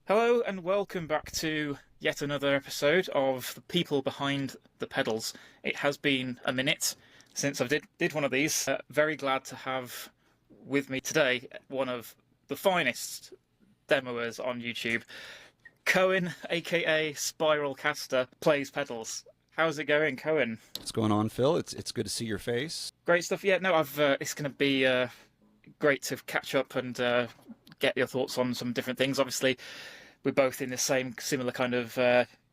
Hello and welcome back to yet another episode of the people behind the pedals. It has been a minute since I did one of these. Very glad to have with me today one of the finest demoers on YouTube, Cohen, aka Spiralcaster Plays Pedals. How's it going, Cohen? What's going on, Phil? It's good to see your face. Great stuff. Yeah, no, it's going to be great to catch up and get your thoughts on some different things. Obviously, we're both in the same similar kind of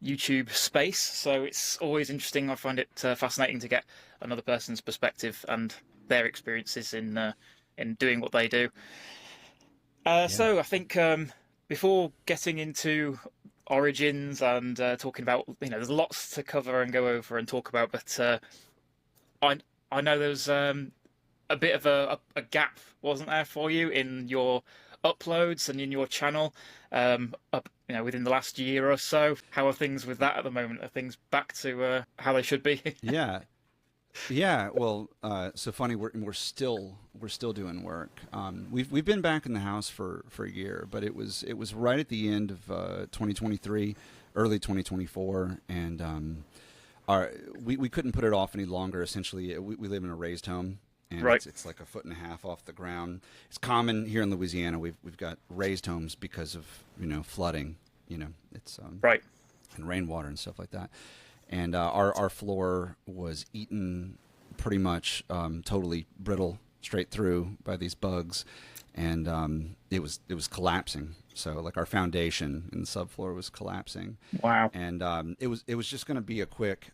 YouTube space, so it's always interesting. I find it fascinating to get another person's perspective and their experiences in doing what they do. So I think before getting into origins and talking about, there's lots to cover and go over and talk about, but I know there's a bit of a gap, wasn't there, for you in your uploads and in your channel within the last year or so. How are things with that at the moment? Are things back to how they should be? Yeah. Well, so funny. We're still doing work. We've been back in the house for a year, but it was right at the end of 2023, early 2024, and we couldn't put it off any longer. Essentially, we live in a raised home. And right. It's like 1.5 feet off the ground. It's common here in Louisiana. We've got raised homes because of flooding. It's right, and rainwater and stuff like that. And our floor was eaten pretty much totally brittle straight through by these bugs, and it was collapsing. So like our foundation in the subfloor was collapsing. Wow. And it was just going to be a quick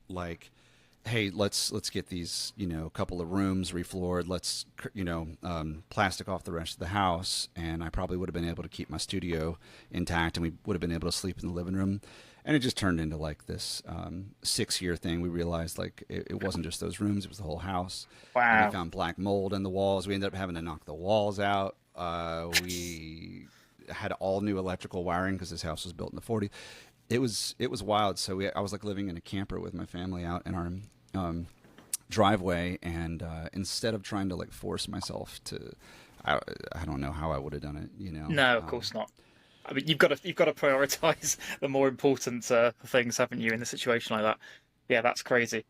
hey, let's get these, couple of rooms refloored. Let's, plastic off the rest of the house. And I probably would have been able to keep my studio intact, and we would have been able to sleep in the living room. And it just turned into like this 6-year thing. We realized it wasn't just those rooms; it was the whole house. Wow. And we found black mold in the walls. We ended up having to knock the walls out. We had all new electrical wiring because this house was built in the '40s. It was wild. So I was like living in a camper with my family out in our driveway, and instead of trying to force myself to, I don't know how I would have done it. No, of course not. I mean, you've got to prioritize the more important things, haven't you, in a situation like that? Yeah, that's crazy.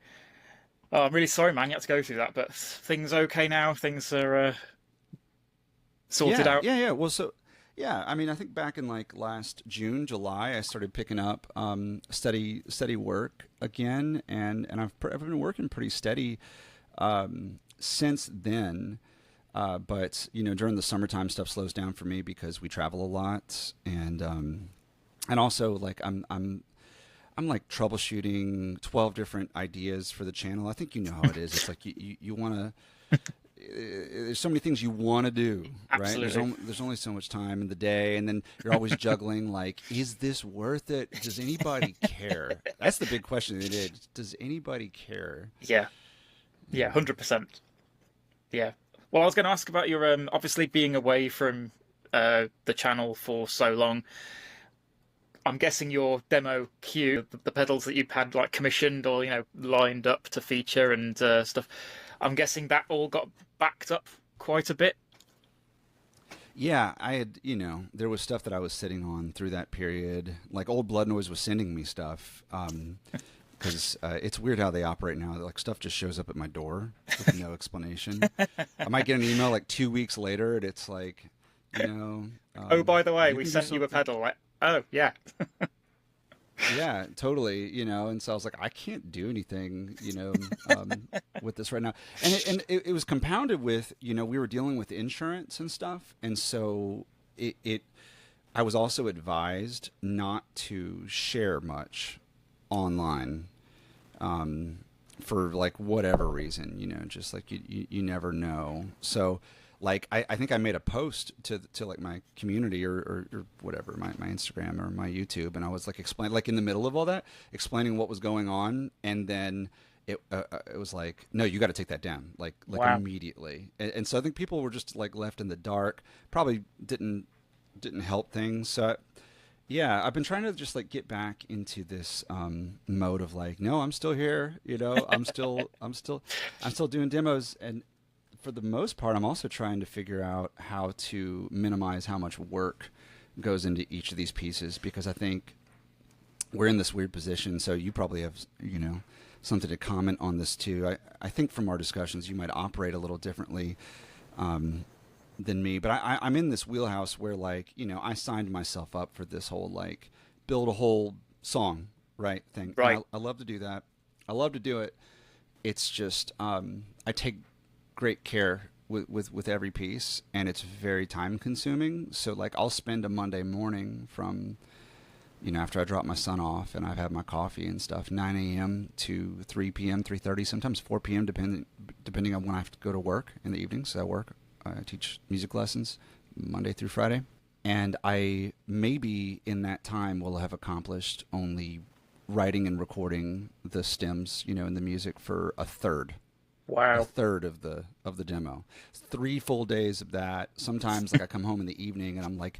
Oh, I'm really sorry, man. You had to go through that, but things okay now. Things are sorted out. Yeah. Well, so. Yeah, I mean, I think back in last June, July, I started picking up steady work again, and I've been working pretty steady since then. But during the summertime, stuff slows down for me because we travel a lot, and also I'm troubleshooting 12 different ideas for the channel. I think you know how it is. It's like you want to. There's so many things you want to do, right? There's only so much time in the day, and then you're always juggling. Is this worth it? Does anybody care? That's the big question of the day. Does anybody care? Yeah, 100%. Yeah. Well, I was going to ask about your obviously being away from the channel for so long. I'm guessing your demo queue, the pedals that you had commissioned or lined up to feature and stuff. I'm guessing that all got backed up quite a bit. Yeah, I had, there was stuff that I was sitting on through that period. Old Blood Noise was sending me stuff because it's weird how they operate now. Stuff just shows up at my door with no explanation. I might get an email 2 weeks later, and it's oh, by the way, we sent you a pedal. Oh, yeah. Yeah, totally. And so I was like, I can't do anything, with this right now. And it was compounded with, we were dealing with insurance and stuff. And so I was also advised not to share much online, for whatever reason, just you never know. So I think I made a post to my community or whatever, my Instagram or my YouTube, and I was explain in the middle of all that, explaining what was going on, and then it was no, you got to take that down Wow. immediately, and so I think people were just left in the dark, probably didn't help things. So yeah, I've been trying to just get back into this mode of no, I'm still here, I'm still doing demos, and for the most part, I'm also trying to figure out how to minimize how much work goes into each of these pieces, because I think we're in this weird position. So you probably have, something to comment on this too. I think from our discussions, you might operate a little differently than me, but I'm in this wheelhouse where, like, I signed myself up for this whole, like, build a whole song, right, thing. Right. I love to do that. I love to do it. It's just, I take great care with every piece, and it's very time consuming. So, like, I'll spend a Monday morning from, after I drop my son off and I've had my coffee and stuff, 9 a.m. to 3 p.m., 3:30, sometimes 4 p.m., depending on when I have to go to work in the evenings. So I teach music lessons Monday through Friday. And I maybe in that time will have accomplished only writing and recording the stems, in the music for a third. Wow. A third of the demo. 3 full days of that. Sometimes, like, I come home in the evening and I'm like,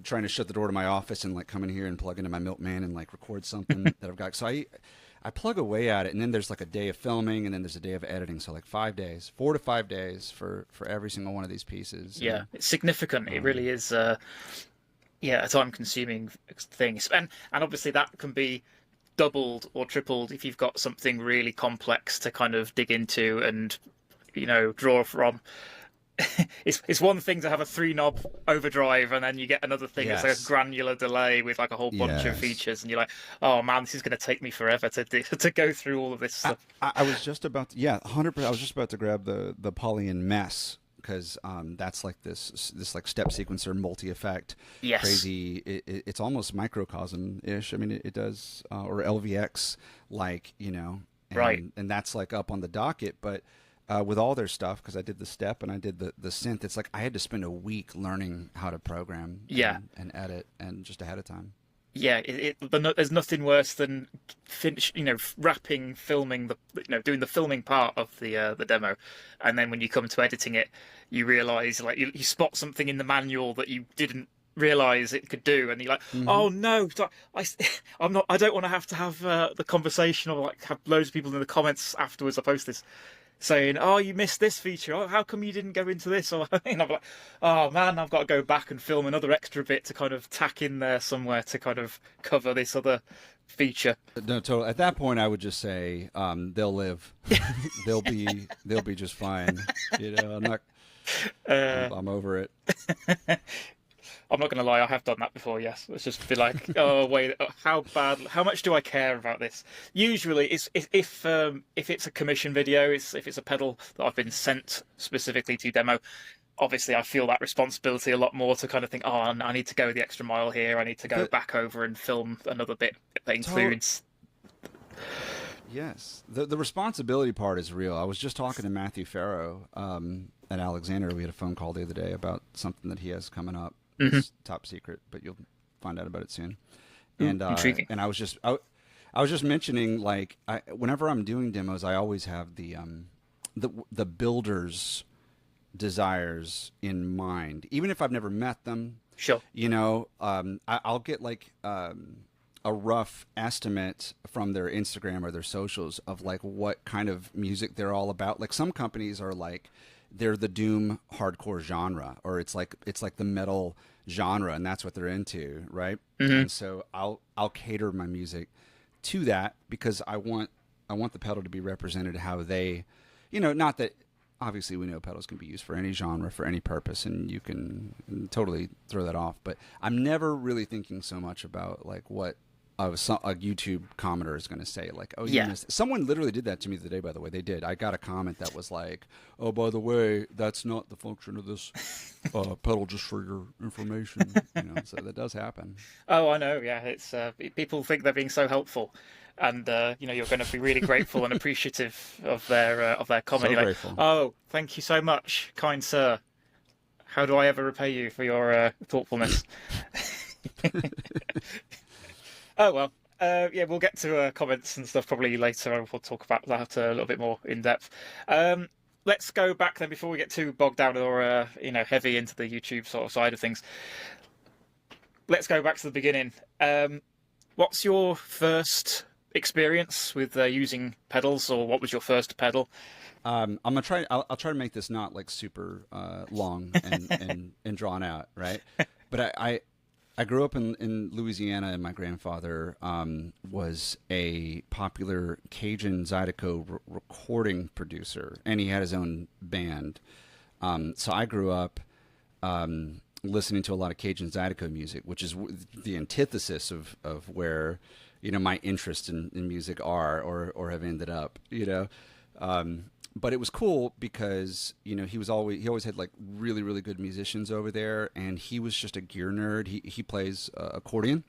trying to shut the door to my office and, like, come in here and plug into my Milkman and, like, record something that I've got. So I plug away at it, and then there's, like, a day of filming, and then there's a day of editing. So, like, 4 to 5 days for every single one of these pieces. Yeah, it's significant. It really is. A time-consuming thing, and obviously that can be doubled or tripled if you've got something really complex to kind of dig into and draw from. It's one thing to have a 3-knob overdrive, and then you get another thing that's like a granular delay with, like, a whole bunch of features, and you're like, oh man, this is going to take me forever to go through all of this stuff. I was just about to, 100%. I was just about to grab the Poly and Mess, because that's like this like step sequencer multi-effect. Yes. Crazy. It's almost microcosm-ish. I mean, it does, or LVX, like, right. And that's, like, up on the docket, but. With all their stuff, because I did the step and I did the synth, it's like I had to spend a week learning how to program and edit, and just ahead of time. Yeah, there's nothing worse than wrapping, filming doing the filming part of the demo, and then when you come to editing it, you realise, like, you spot something in the manual that you didn't realise it could do, and you're like, oh no, I don't want to have the conversation, or, like, have loads of people in the comments afterwards I post this saying, oh, you missed this feature, oh, how come you didn't go into this, or I'm like, oh man, I've got to go back and film another extra bit to kind of tack in there somewhere to kind of cover this other feature. No, totally. At that point, I would just say they'll live. they'll be just fine. I'm over it. I'm not going to lie, I have done that before, yes. Let's just be like, oh, wait, how much do I care about this? Usually, if it's a commission video, if it's a pedal that I've been sent specifically to demo, obviously I feel that responsibility a lot more to kind of think, oh, I need to go the extra mile here, I need to go back over and film another bit that includes... Yes, the responsibility part is real. I was just talking to Matthew Farrow at Alexander. We had a phone call the other day about something that he has coming up. It's top secret, but you'll find out about it soon. And intriguing. And I was just mentioning, like, whenever I'm doing demos, I always have the builder's desires in mind, even if I've never met them. Sure. I'll get, like, a rough estimate from their Instagram or their socials of, like, what kind of music they're all about. Like, some companies are like, they're the doom hardcore genre, or it's like the metal genre, and that's what they're into, right? And so I'll cater my music to that, because I want the pedal to be represented how they, not that obviously we know pedals can be used for any genre, for any purpose, and you can totally throw that off, but I'm never really thinking so much about, like, what a YouTube commenter is going to say, like, oh, you missed. Someone literally did that to me the other day, by the way. They did. I got a comment that was like, oh, by the way, that's not the function of this pedal, just for your information. So that does happen. Oh, I know. Yeah, it's people think they're being so helpful, and you're going to be really grateful and appreciative of their comment. So You're grateful. like, oh, thank you so much, kind sir. How do I ever repay you for your thoughtfulness? Oh, well, we'll get to comments and stuff probably later. We'll talk about that a little bit more in depth. Let's go back then, before we get too bogged down or heavy into the YouTube sort of side of things. Let's go back to the beginning. What's your first experience with using pedals, or what was your first pedal? I'm gonna try. I'll try to make this not, like, super long and drawn out, right? But I grew up in Louisiana, and my grandfather was a popular Cajun Zydeco recording producer, and he had his own band. So I grew up listening to a lot of Cajun Zydeco music, which is the antithesis of where, you know, my interests in music are or have ended up, you know. But it was cool because, you know, he always had like really, really good musicians over there, and he was just a gear nerd. He plays accordion,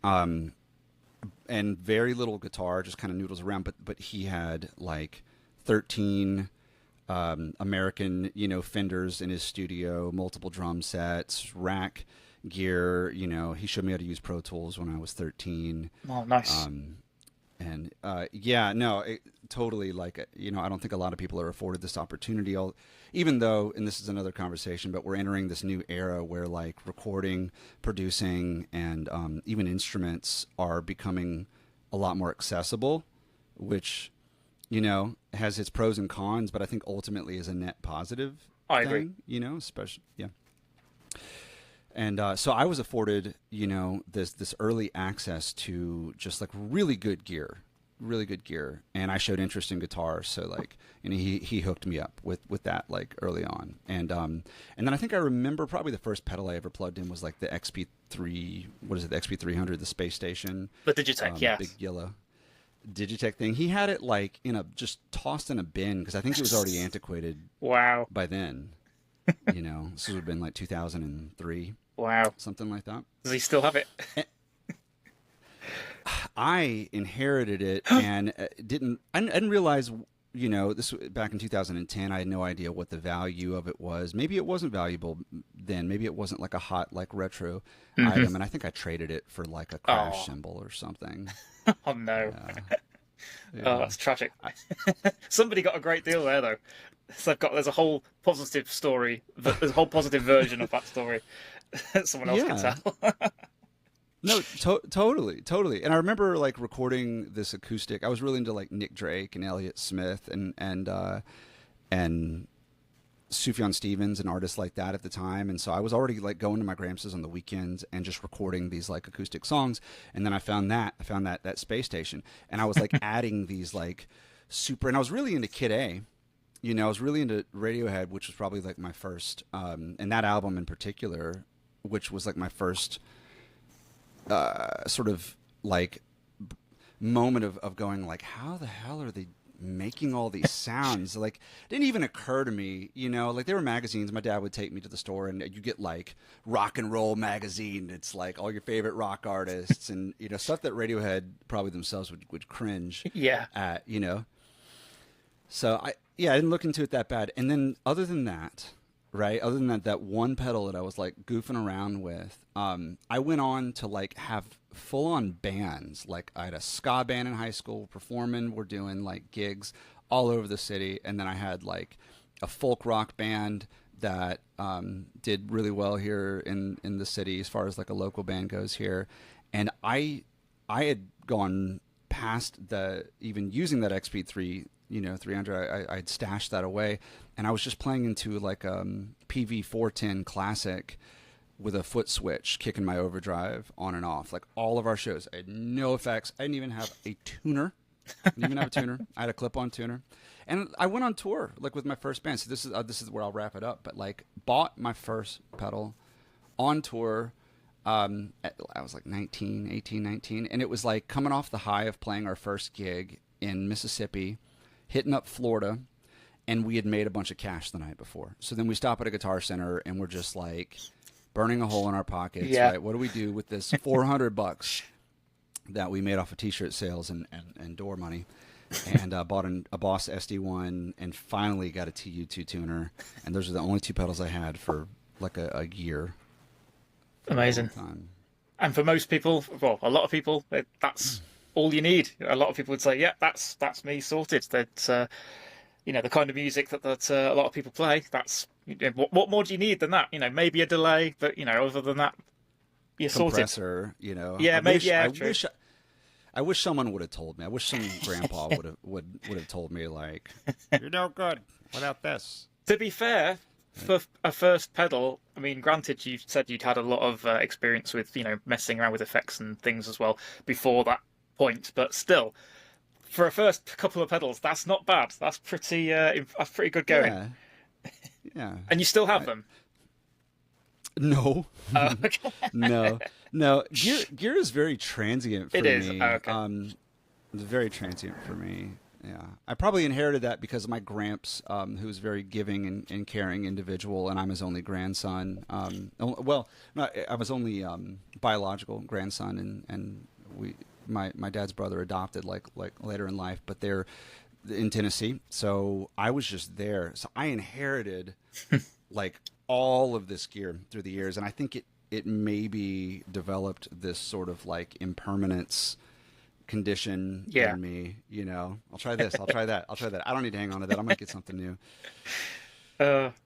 and very little guitar, just kind of noodles around. But he had like 13 American, you know, Fenders in his studio, multiple drum sets, rack gear. You know, he showed me how to use Pro Tools when I was 13. Oh, nice. And yeah, no, totally. Like, you know, I don't think a lot of people are afforded this opportunity. Even though, and this is another conversation, but we're entering this new era where like recording, producing, and even instruments are becoming a lot more accessible, which, you know, has its pros and cons, but I think ultimately is a net positive I thing, agree. you know, especially, yeah. And so I was afforded, you know, this early access to just like really good gear. And I showed interest in guitar. So like, and he hooked me up with that like early on. And then I think I remember probably the first pedal I ever plugged in was like the XP3, what is it? The XP300, the space station. The Digitech, yes. Big yellow Digitech thing. He had it like just tossed in a bin because I think it was already antiquated. Wow. By then, you know, this would have been like 2003. Wow. Something like that. Does he still have it? I inherited it and I didn't realize, you know, this back in 2010, I had no idea what the value of it was. Maybe it wasn't valuable then. Maybe it wasn't like a hot, like retro item. And I think I traded it for like a crash cymbal or something. Oh, no. Yeah. Oh, that's tragic. Somebody got a great deal there, though. So there's a whole positive story. There's a whole positive version of that story. Someone else can tell. No, totally. And I remember like recording this acoustic. I was really into like Nick Drake and Elliott Smith and Sufjan Stevens and artists like that at the time. And so I was already like going to my Gramps' on the weekends and just recording these like acoustic songs. And then I found that space station, and I was like adding these like and I was really into Kid A. You know, I was really into Radiohead, which was probably like my first, and that album in particular, which was like my first sort of like moment of going like, how the hell are they making all these sounds? Like, it didn't even occur to me, you know, like there were magazines. My dad would take me to the store, and you get like Rock and Roll magazine. It's like all your favorite rock artists and, you know, stuff that Radiohead probably themselves would cringe at, you know. So I didn't look into it that bad. And then other than that, that one pedal that I was like goofing around with, I went on to like have full on bands. Like I had a ska band in high school performing. We're doing like gigs all over the city. And then I had like a folk rock band that did really well here in the city as far as like a local band goes here. And I had gone past even using that XP3, you know, 300, I'd stashed that away, and I was just playing into like PV 410 classic with a foot switch, kicking my overdrive on and off, like all of our shows. I had no effects. I didn't even have a tuner. I had a clip-on tuner, and I went on tour like with my first band. So this is where I'll wrap it up. But like, bought my first pedal on tour. I was like 18, 19, and it was like coming off the high of playing our first gig in Mississippi, hitting up Florida, and we had made a bunch of cash the night before. So then we stop at a Guitar Center, and we're just like burning a hole in our pockets. Yeah. Right? What do we do with this $400 that we made off of T-shirt sales and door money? And bought a Boss SD1, and finally got a TU2 tuner. And those are the only two pedals I had for like a year. Amazing. And for most people, well, a lot of people, that's all you need. A lot of people would say, yeah, that's me sorted. That you know, the kind of music that a lot of people play, that's, you know, what more do you need than that? You know, maybe a delay, but, you know, other than that, you're compressor, sorted. you know. Yeah, I wish someone would have told me. I wish some grandpa would have told me, like, you're no good without this. To be fair, for a first pedal, I mean, granted, you said you'd had a lot of experience with, messing around with effects and things as well before that point, but still, for a first couple of pedals, that's not bad. That's pretty good going. Yeah, yeah. And you still have I, them. no, Okay. no, no. Gear is very transient for It is. me. Okay. It's very transient for me. Yeah, I probably inherited that because of my gramps, who's a very giving and caring individual, and I'm his only grandson. Well, I was only biological grandson, and my dad's brother adopted like later in life, but they're in Tennessee, so I was just there. So I inherited like all of this gear through the years, and I think it maybe developed this sort of like impermanence condition Yeah. in me. I'll try this, I'll try that, I'll try that. I don't need to hang on to that. I might get something new.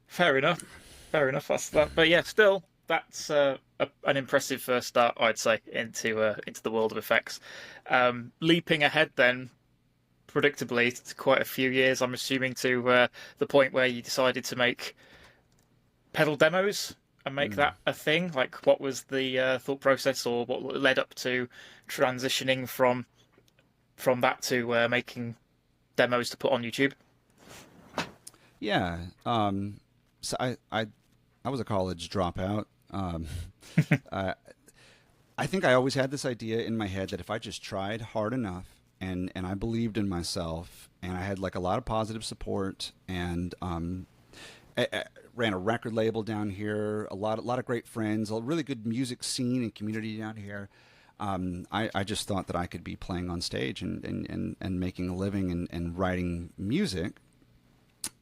Fair enough. Fair enough. That's that. But yeah, still, that's an impressive first start, I'd say, into the world of effects. Leaping ahead, then, predictably, to quite a few years, I'm assuming, to the point where you decided to make pedal demos and make that a thing. Like, what was the thought process, or what led up to transitioning from that to making demos to put on YouTube? Yeah. So I was a college dropout. I, I think I always had this idea in my head that if I just tried hard enough and I believed in myself and I had like a lot of positive support and I ran a record label down here, a lot of great friends, a really good music scene and community down here. I just thought that I could be playing on stage and making a living and writing music.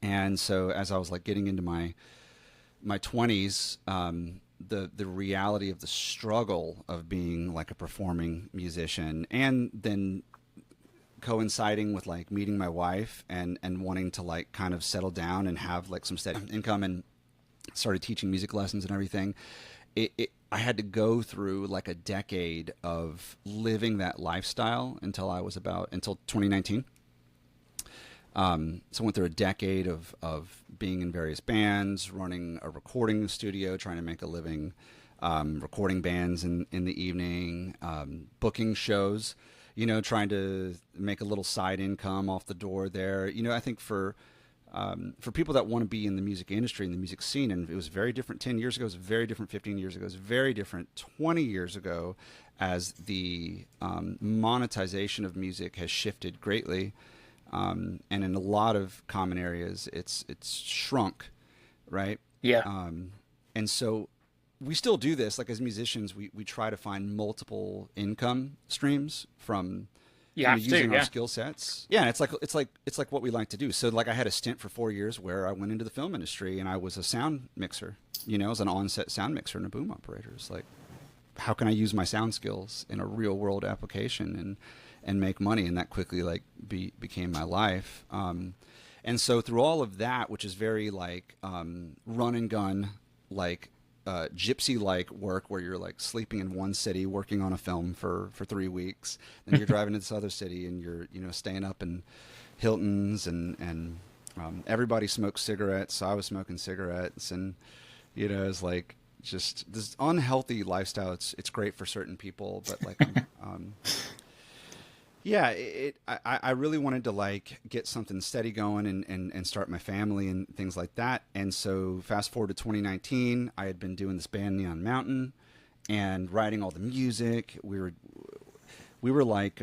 And so as I was like getting into my 20s, the reality of the struggle of being like a performing musician, and then coinciding with like meeting my wife and wanting to like kind of settle down and have like some steady income, and started teaching music lessons and everything. I had to go through like a decade of living that lifestyle until 2019. So I went through a decade of being in various bands, running a recording studio, trying to make a living, recording bands in the evening, booking shows, trying to make a little side income off the door there. I think for people that want to be in the music industry, in the music scene, and it was very different 10 years ago, it was very different 15 years ago, it was very different 20 years ago, as the monetization of music has shifted greatly. And in a lot of common areas, it's shrunk, right? Yeah. And so we still do this. Like as musicians, we try to find multiple income streams from using our skill sets. Yeah, it's like what we like to do. So like I had a stint for 4 years where I went into the film industry and I was a sound mixer. I was an on-set sound mixer and a boom operator. It's like, how can I use my sound skills in a real world application and make money? And that quickly like became my life. And so through all of that, which is very like run and gun, like gypsy like work, where you're like sleeping in one city working on a film for 3 weeks, then you're driving to this other city and you're staying up in Hilton's and everybody smokes cigarettes, so I was smoking cigarettes, and it's like just this unhealthy lifestyle. It's great for certain people, but like yeah, I really wanted to like get something steady going and start my family and things like that. And so fast forward to 2019, I had been doing this band Neon Mountain and writing all the music. We were like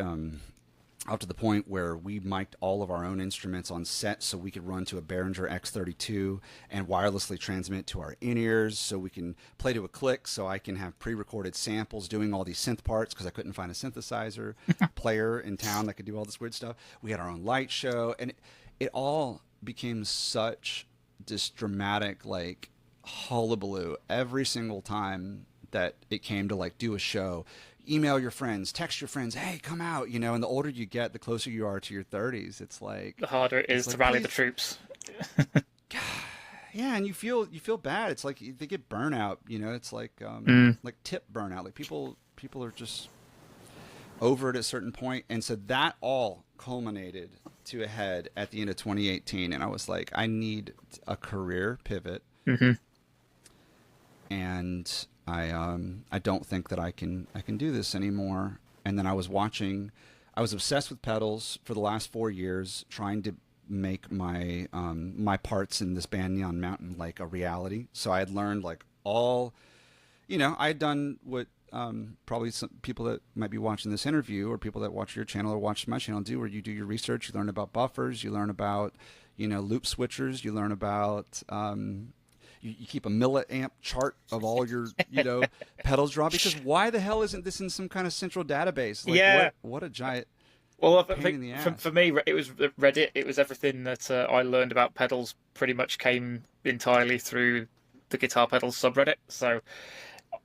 out to the point where we mic'd all of our own instruments on set so we could run to a Behringer X32 and wirelessly transmit to our in-ears so we can play to a click, so I can have pre-recorded samples doing all these synth parts because I couldn't find a synthesizer player in town that could do all this weird stuff. We had our own light show, and it all became such this dramatic like hullabaloo every single time that it came to like do a show. Email your friends, text your friends, hey, come out, and the older you get, the closer you are to your 30s. It's like the harder it is to rally the troops. Yeah, and you feel bad. It's like they get burnout, it's like like tip burnout. Like people are just over it at a certain point. And so that all culminated to a head at the end of 2018, and I was like, I need a career pivot. Hmm. and I don't think that I can do this anymore. And then I was watching, I was obsessed with pedals for the last 4 years, trying to make my my parts in this band Neon Mountain like a reality. So I had learned like all, you know, I had done what probably some people that might be watching this interview or people that watch your channel or watch my channel do, where you do your research, you learn about buffers, you learn about, you know, loop switchers, you learn about you keep a milliamp chart of all your, you know, pedals draw, because why the hell isn't this in some kind of central database? Like Yeah. what a giant Well, I pain think in the ass. for me, it was Reddit. It was everything that I learned about pedals. Pretty much came entirely through the guitar pedals subreddit. So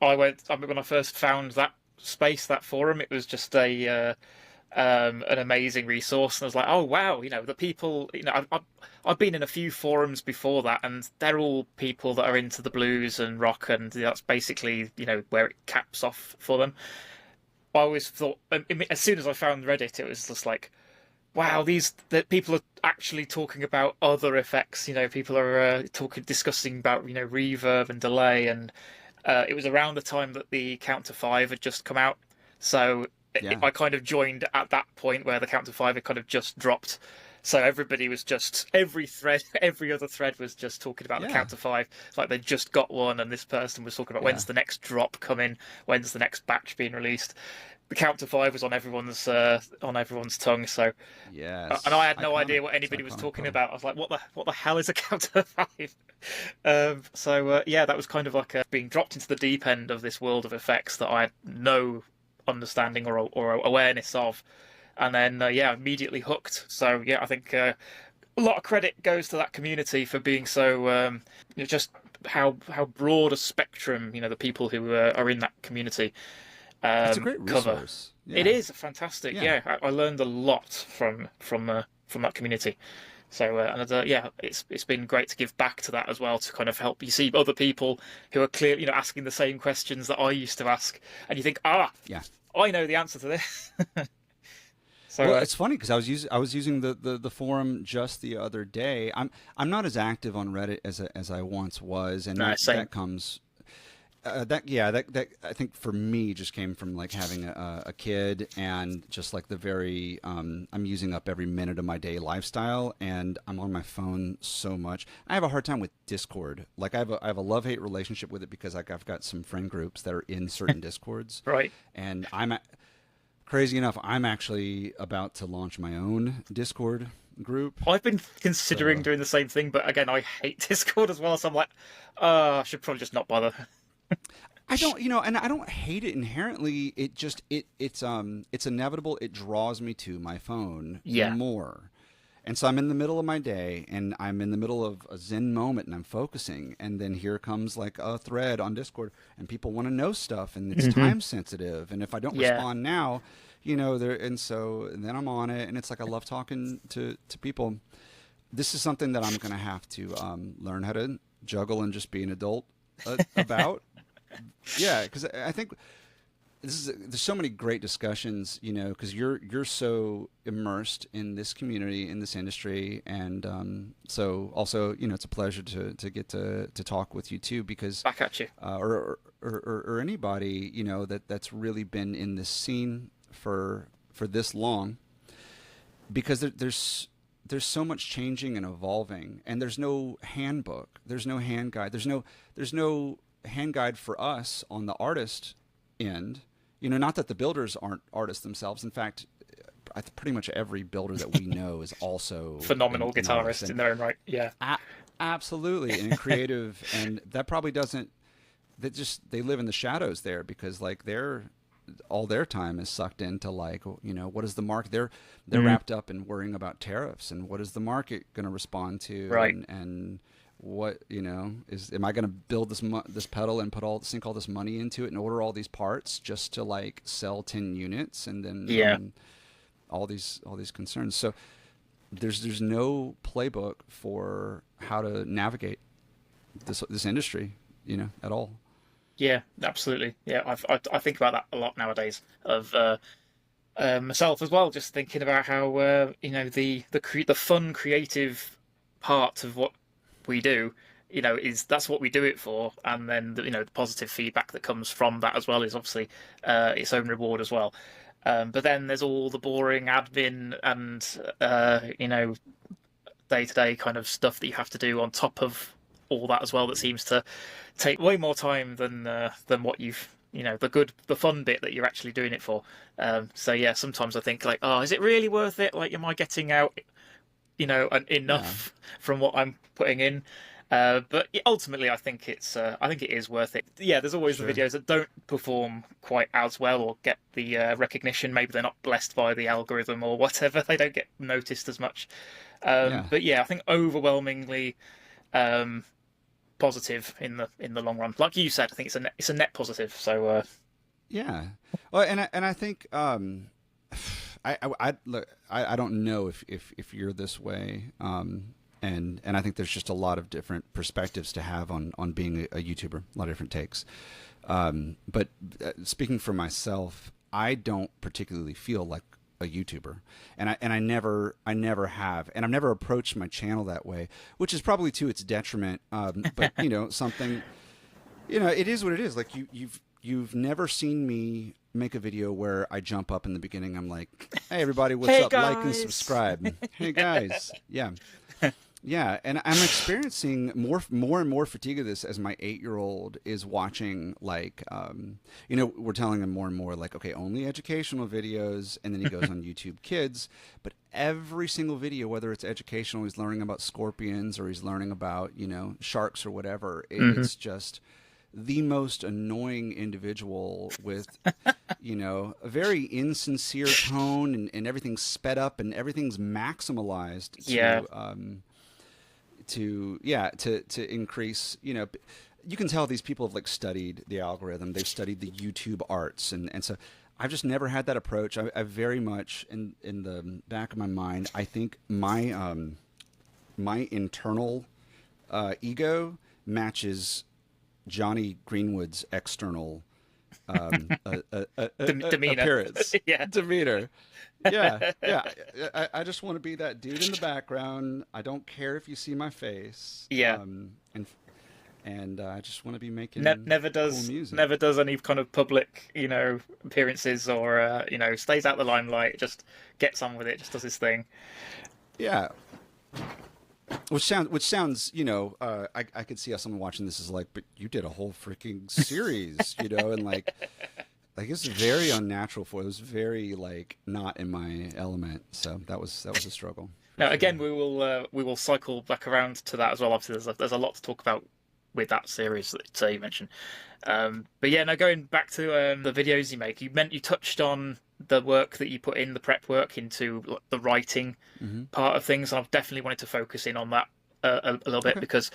I mean, when I first found that space, that forum, it was just a an amazing resource, and I was like, oh wow, you know, the people, you know, I've been in a few forums before that, and they're all people that are into the blues and rock, and that's basically, you know, where it caps off for them. I always thought, as soon as I found Reddit, it was just like, wow, these that people are actually talking about other effects. You know, people are discussing about, you know, reverb and delay, and it was around the time that the Count to Five had just come out, so Yeah. I kind of joined at that point where the Count to Five had kind of just dropped. So everybody was just every thread, every other thread was just talking about the Yeah. Count to Five. It's like they just got one, and this person was talking about Yeah. when's the next drop coming, when's the next batch being released. The Count to Five was on everyone's tongue. So, and I Yes. had no idea Iconic. what It's an anybody was iconic talking pedal. about. I was like, what the hell is a Count to Five? Yeah, that was kind of like being dropped into the deep end of this world of effects that I had no understanding or awareness of, and then yeah, immediately hooked. So yeah, I think a lot of credit goes to that community for being so you know, just how broad a spectrum, you know, the people who are in that community It's a great cover. resource. It Yeah. is fantastic. Yeah. Yeah, I learned a lot from that community. So yeah, it's been great to give back to that as well, to kind of help you see other people who are clearly, you know, asking the same questions that I used to ask, and you think, ah, Yeah. I know the answer to this. So Well, it's funny because I was using the forum just the other day. I'm not as active on Reddit as I once was, and no, same. that comes that yeah that I think for me just came from like having a kid, and just like the very I'm using up every minute of my day lifestyle, and I'm on my phone so much. I have a hard time with Discord. Like I have a love-hate relationship with it, because like I've got some friend groups that are in certain Discords, Right. and crazy enough, I'm actually about to launch my own Discord group. I've been considering So doing the same thing, but again, I hate Discord as well. So I'm like, oh, I should probably just not bother. I don't, you know, and I don't hate it inherently. It just it's inevitable. It draws me to my phone Yeah. more. And so I'm in the middle of my day, and I'm in the middle of a Zen moment, and I'm focusing, and then here comes like a thread on Discord, and people want to know stuff, and it's Hmm. time sensitive, and if I don't Yeah. respond now, you know, there, and then I'm on it, and it's like I love talking to people. This is something that I'm gonna have to learn how to juggle and just be an adult about. Yeah, because I think there's so many great discussions, you know, because you're so immersed in this community, in this industry, and so also, you know, it's a pleasure to get to talk with you too, because Back at you. or anybody, you know, that's really been in this scene for this long, because there's so much changing and evolving, and there's no handbook, there's no hand guide, there's no hand guide for us on the artist end. You know, not that the builders aren't artists themselves. In fact, pretty much every builder that we know is also Phenomenal an artist, guitarist and in their own right. Yeah. absolutely, and creative, and that probably doesn't. They live in the shadows there, because like all their time is sucked into, like, you know, what is the market? They're Mhm. wrapped up in worrying about tariffs and what is the market going to respond to, Right. and what, you know, am I going to build this pedal and sink all this money into it and order all these parts just to like sell 10 units, and then Yeah. all these concerns. So there's no playbook for how to navigate this industry, you know, at all. Yeah. Absolutely. Yeah. I think about that a lot nowadays. Of myself as well, just thinking about how you know, the fun creative part of what we do that's what we do it for, and then the positive feedback that comes from that as well is obviously its own reward as well. But then there's all the boring admin and day-to-day kind of stuff that you have to do on top of all that as well, that seems to take way more time than what you've the fun bit that you're actually doing it for. So yeah, sometimes I think like, oh, is it really worth it? Like, am I getting out enough from what I'm putting in? But ultimately, I think it is worth it. Yeah, there's always the videos that don't perform quite as well or get the recognition. Maybe they're not blessed by the algorithm or whatever. They don't get noticed as much. But yeah, I think overwhelmingly positive in the long run. Like you said, I think it's a net positive. So yeah, well, and I think I don't know if you're this way. And I think there's just a lot of different perspectives to have on being a YouTuber, a lot of different takes. But speaking for myself, I don't particularly feel like a YouTuber, and I never have, and I've never approached my channel that way, which is probably to its detriment. But something, it is what it is. Like you've never seen me make a video where I jump up in the beginning. I'm like, hey everybody, what's up? Guys. Like and subscribe. Hey guys, yeah. Yeah, and I'm experiencing more and more fatigue of this as my 8-year-old is watching, like, we're telling him more and more, like, okay, only educational videos, and then he goes on YouTube Kids, but every single video, whether it's educational, he's learning about scorpions, or he's learning about, sharks or whatever, it's just the most annoying individual with, a very insincere tone, and everything's sped up, and everything's maximalized to increase, you can tell these people have like studied the algorithm, they've studied the YouTube arts, and so I've just never had that approach. I very much in the back of my mind, I think my my internal ego matches Johnny Greenwood's external demeanor. Appearance. Yeah. Demeanor. Yeah. I just want to be that dude in the background. I don't care if you see my face. Yeah. And I just want to be making never does cool music. Never does any kind of public appearances or stays out the limelight. Just gets on with it. Just does his thing. Yeah. Which sounds, I could see how someone watching this is like, but you did a whole freaking series, and like it's very unnatural for it. It was very like not in my element. So that was a struggle. Now again, we will cycle back around to that as well. Obviously, there's a lot to talk about with that series that you mentioned. But yeah, now going back to the videos you make, you touched on the work that you put in, the prep work into the writing part of things. And I've definitely wanted to focus in on that a little bit, because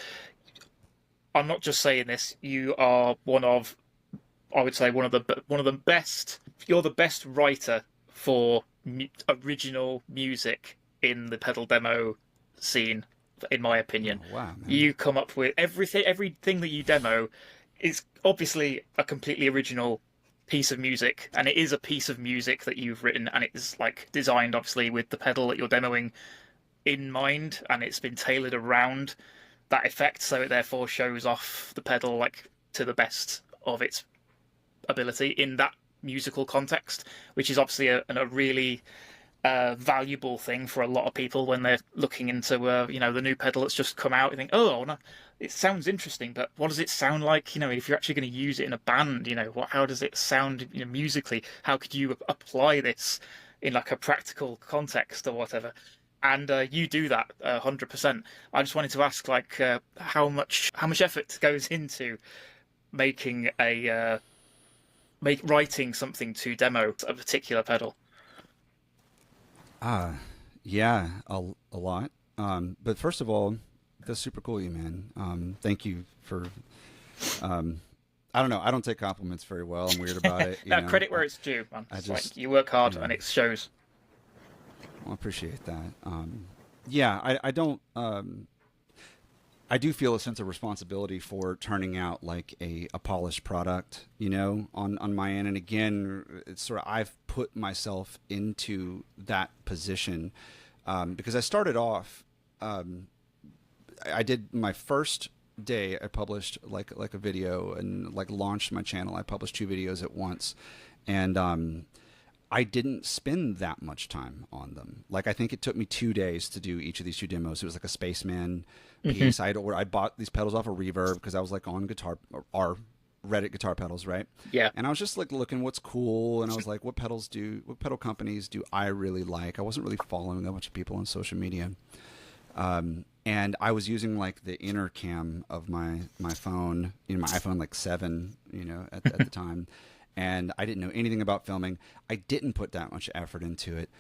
I'm not just saying this. You are I would say one of the best. You're the best writer for original music in the pedal demo scene, in my opinion. Oh, wow, man. You come up with everything that you demo is obviously a completely original piece of music, and it is a piece of music that you've written, and it's like designed obviously with the pedal that you're demoing in mind, and it's been tailored around that effect, so it therefore shows off the pedal like to the best of its ability in that musical context, which is obviously a really valuable thing for a lot of people when they're looking into the new pedal that's just come out. You think, oh no, it sounds interesting, but what does it sound like? If you're actually going to use it in a band, how does it sound musically? How could you apply this in like a practical context or whatever? And you do that 100%. I just wanted to ask, like, how much effort goes into making writing something to demo a particular pedal? Yeah, a lot. But first of all, that's super cool, you man. Thank you for. I don't know. I don't take compliments very well. I'm weird about it. No, credit where it's due, man. Like, you work hard, and it shows. Well, I appreciate that. Yeah, I don't. I do feel a sense of responsibility for turning out like a polished product, on my end. And again, it's sort of, I've put myself into that position because I started off, I did my first day I published like a video and like launched my channel. I published 2 videos at once, and I didn't spend that much time on them. Like I think it took me 2 days to do each of these 2 demos. It was like a Spaceman piece. I bought these pedals off of Reverb because I was like on guitar or Reddit guitar pedals, right? Yeah. And I was just like looking what's cool, and I was like, what pedal companies do I really like? I wasn't really following a bunch of people on social media. And I was using like the inner cam of my phone, my iPhone like 7, at the time. And I didn't know anything about filming. I didn't put that much effort into it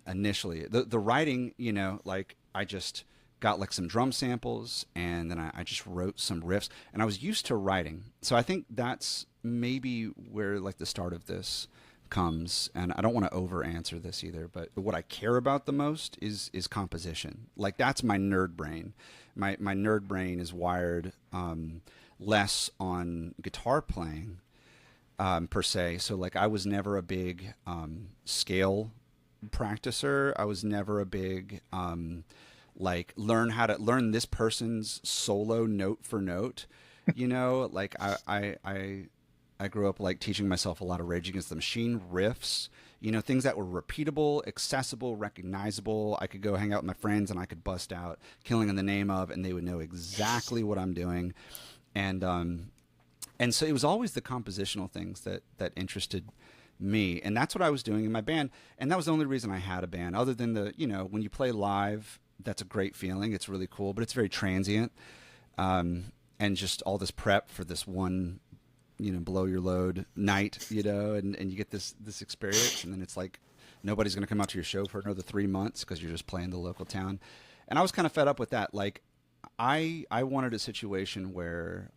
initially. The writing, like I just got like some drum samples, and then I just wrote some riffs, and I was used to writing. So I think that's maybe where like the start of this comes. And I don't want to over answer this either, but what I care about the most is composition. Like that's my nerd brain. My nerd brain is wired less on guitar playing per se. So like I was never a big scale practicer. I was never a big like learn this person's solo note for note. Like I grew up like teaching myself a lot of Rage Against the Machine riffs, things that were repeatable, accessible, recognizable. I could go hang out with my friends and I could bust out Killing in the Name of, and they would know exactly what I'm doing. And so it was always the compositional things that interested me. And that's what I was doing in my band. And that was the only reason I had a band, other than when you play live, that's a great feeling. It's really cool, but it's very transient. And just all this prep for this one, blow your load night, and you get this experience, and then it's like nobody's going to come out to your show for another 3 months because you're just playing the local town. And I was kind of fed up with that. Like I wanted a situation where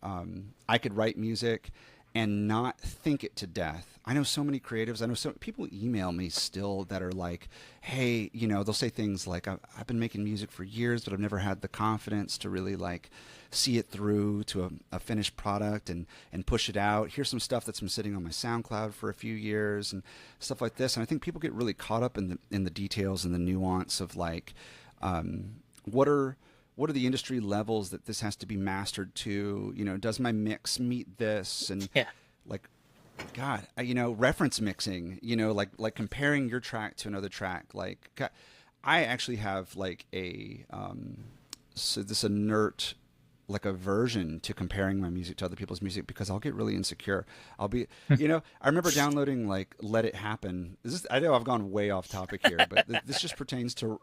I could write music and not think it to death. I know so many creatives. I know so people email me still that are like, hey, they'll say things like, I've been making music for years, but I've never had the confidence to really like see it through to a finished product and push it out. Here's some stuff that's been sitting on my SoundCloud for a few years and stuff like this. And I think people get really caught up in the details and the nuance of like, what are the industry levels that this has to be mastered to? Does my mix meet this? And like, God, reference mixing, like comparing your track to another track. Like, God, I actually have like a inert like aversion to comparing my music to other people's music because I'll get really insecure. I'll be, I remember downloading like Let It Happen. I know I've gone way off topic here, but this just pertains to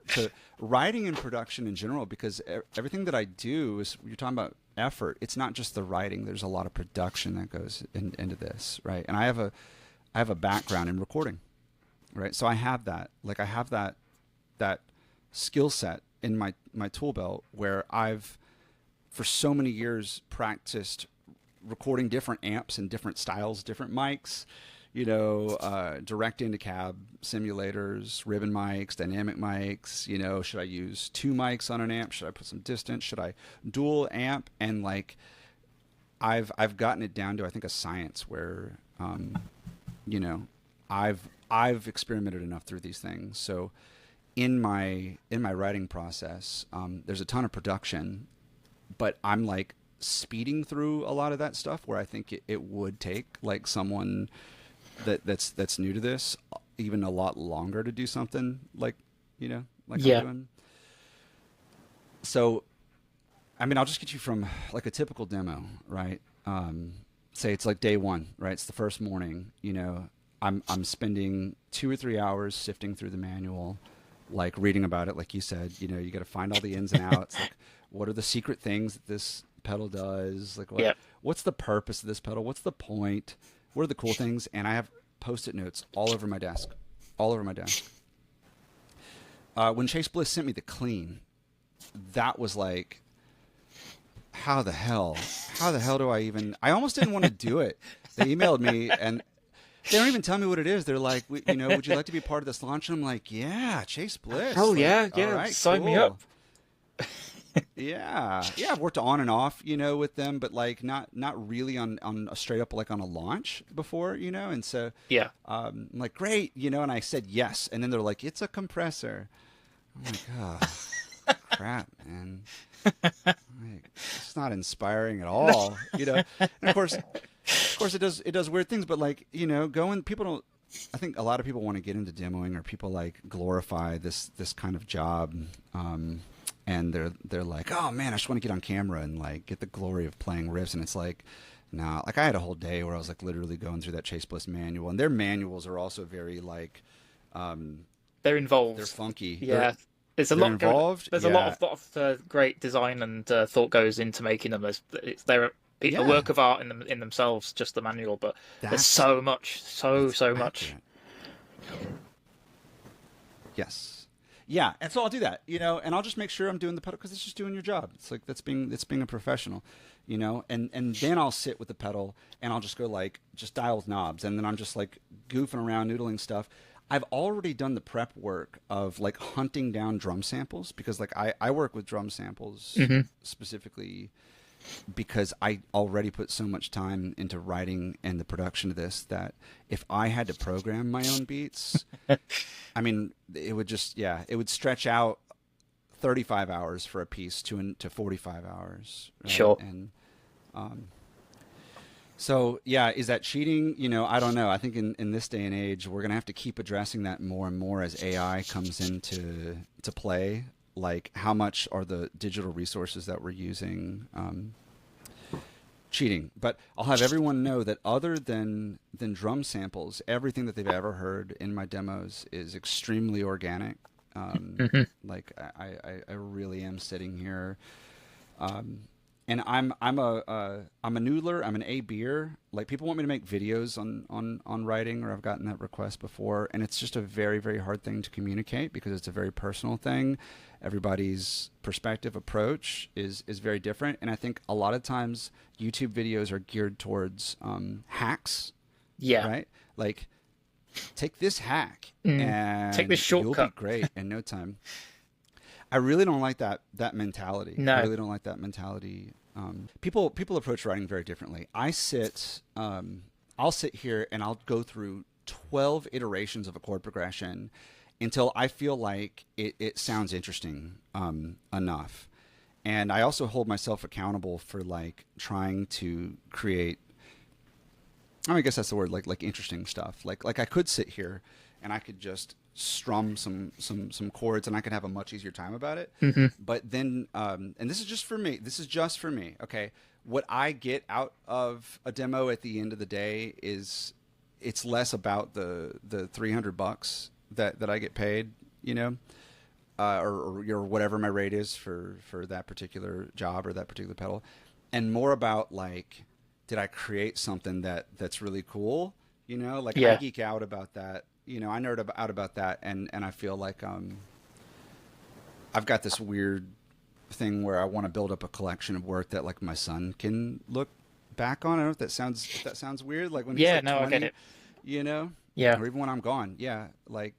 writing and production in general, because everything that I do is, you're talking about effort. It's not just the writing. There's a lot of production that goes into this, right? And I have a background in recording, right? So I have that skill set in my tool belt, where I've for so many years practiced recording different amps and different styles, different mics, direct into cab simulators, ribbon mics, dynamic mics. Should I use 2 mics on an amp? Should I put some distance? Should I dual amp? And like, I've gotten it down to, I think, a science where, I've experimented enough through these things. So in my writing process, there's a ton of production, but I'm like speeding through a lot of that stuff where I think it would take like someone that's new to this even a lot longer to do something like I'm doing. So, I mean, I'll just get you from like a typical demo, right? Say it's like day 1, right? It's the first morning, I'm spending 2 or 3 hours sifting through the manual, like reading about it. Like you said, you got to find all the ins and outs. Like, what are the secret things that this pedal does? Like, what's the purpose of this pedal? What's the point? What are the cool things? And I have Post-it notes all over my desk. When Chase Bliss sent me the clean, that was like, how the hell do I almost didn't want to do it. They emailed me and they don't even tell me what it is. They're like, would you like to be part of this launch? And I'm like, yeah, Chase Bliss. Oh, like, yeah. All right, sign me up. Yeah. I've worked on and off, with them, but like not really on a straight up like on a launch before, and so I'm like, great, and I said yes, and then they're like, it's a compressor. I'm like, oh, crap, man. Like, it's not inspiring at all, you know. And of course, it does weird things, but like, you know, people don't. I think a lot of people want to get into demoing, or people like glorify this kind of job, and they're like, oh man, I just want to get on camera and like get the glory of playing riffs, and it's like, nah. Like I had a whole day where I was like literally going through that Chase Bliss manual, and their manuals are also very like, They're involved. they're funky. Yeah. There's a They're lot involved. there's a Yeah, lot of great design and thought goes into making them. They're a yeah. work of art in themselves, just the manual, but there's That's so much, so much. accurate. Yes. Yeah, and so I'll do that, you know, and I'll just make sure I'm doing the pedal because it's just doing your job. It's like that's being a professional, you know, and then I'll sit with the pedal and I'll just go like just dial with knobs, and then I'm just like goofing around, noodling stuff. I've already done the prep work of like hunting down drum samples because like I work with drum samples specifically because I already put so much time into writing and the production of this that if I had to program my own beats, I mean, it would just, yeah, it would stretch out 35 hours for a piece to 45 hours. Right? Sure. And so, yeah, is that cheating? You know, I don't know. I think in this day and age, we're going to have to keep addressing that more and more as AI comes into play. Like, how much are the digital resources that we're using cheating? But I'll have everyone know that other than drum samples, everything that they've ever heard in my demos is extremely organic. Like, I really am sitting here. And I'm a noodler. I'm an A-Beer. Like people want me to make videos on writing, or I've gotten that request before, and it's just a very, very hard thing to communicate because it's a very personal thing. Everybody's perspective approach is very different, and I think a lot of times YouTube videos are geared towards hacks. Yeah. Right. Like take this hack and Take this shortcut. You'll be great in no time. I really don't like that mentality. No. I really don't like that mentality. People approach writing very differently. I'll sit here and I'll go through 12 iterations of a chord progression until I feel like it sounds interesting enough. And I also hold myself accountable for like trying to create, I guess that's the word, like interesting stuff. Like I could sit here and I could just strum some chords and I could have a much easier time about it. But then, and this is just for me. Okay. What I get out of a demo at the end of the day is it's less about the $300 that I get paid, you know, or whatever my rate is for that particular job or that particular pedal, and more about like, did I create something that's really cool? You know, like I geek out about that. You know, I nerd out about that, and I feel like I've got this weird thing where I want to build up a collection of work that like my son can look back on. I don't know if that sounds weird. Like when he's like 20, I get it. You know, Yeah, or even when I'm gone. Yeah, like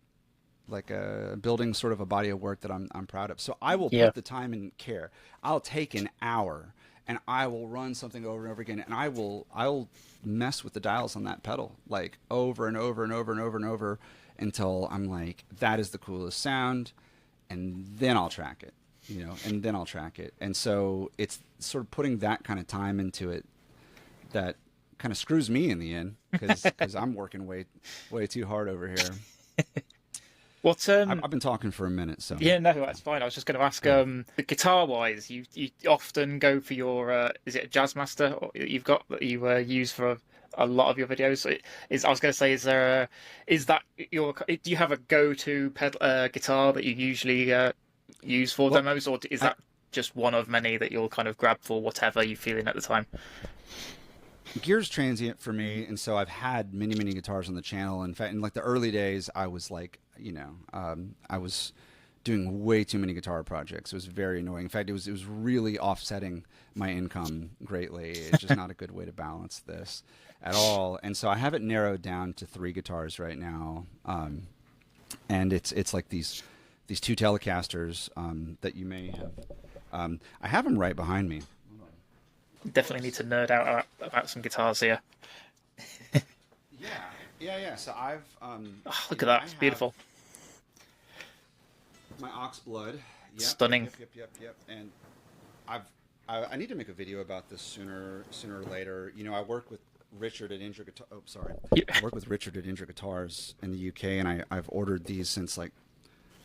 building sort of a body of work that I'm proud of. So I will put the time and care. I'll take an hour and I will run something over and over again, and I'll mess with the dials on that pedal like over and over and over and over and over until I'm like, that is the coolest sound, and then I'll track it, you know, and so it's sort of putting that kind of time into it that kind of screws me in the end because I'm working way too hard over here. What I've been talking for a minute, so yeah, no, that's fine. I was just going to ask, guitar wise, you often go for your is it a Jazzmaster or you've got that you use for a lot of your videos? So I was going to say, do you have a go-to guitar that you usually use for demos, or is that just one of many that you'll kind of grab for whatever you're feeling at the time? Gear's transient for me, and so I've had many guitars on the channel. In fact, in like the early days, I was like, you know, I was doing way too many guitar projects. It was very annoying. In fact, it was really offsetting my income greatly. It's just not a good way to balance this at all. And so I have it narrowed down to 3 guitars right now, and it's like these 2 Telecasters that you may have. I have them right behind me. Definitely need to nerd out about some guitars here. Yeah. So I've look at that, it's beautiful. My ox blood, Stunning. Yep. And I need to make a video about this sooner or later. You know, I work with Richard at Indra Guitar. Oh, sorry. Yeah. I work with Richard at Indra Guitars in the UK, and I've ordered these since like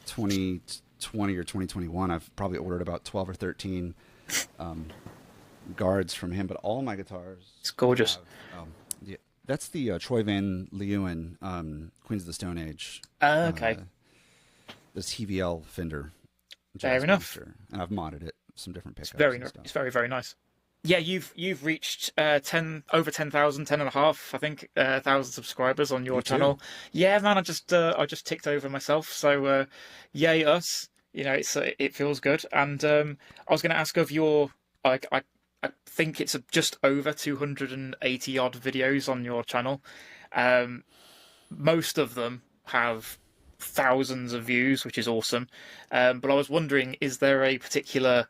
2020 or 2021. I've probably ordered about 12 or 13 guards from him, but all my guitars. It's gorgeous. That's the Troy Van Leeuwen Queens of the Stone Age. Okay. This TVL Fender. Fair enough. Master, and I've modded it some different pickups. It's very, very nice. Yeah, you've reached over 10,000, 10.5, I think, 1,000 subscribers on your channel. Yeah, man, I just ticked over myself. So, yay us! You know, it feels good. And I was going to ask of your, I think it's just over 280 odd videos on your channel. Most of them have thousands of views, which is awesome. But I was wondering, is there a particular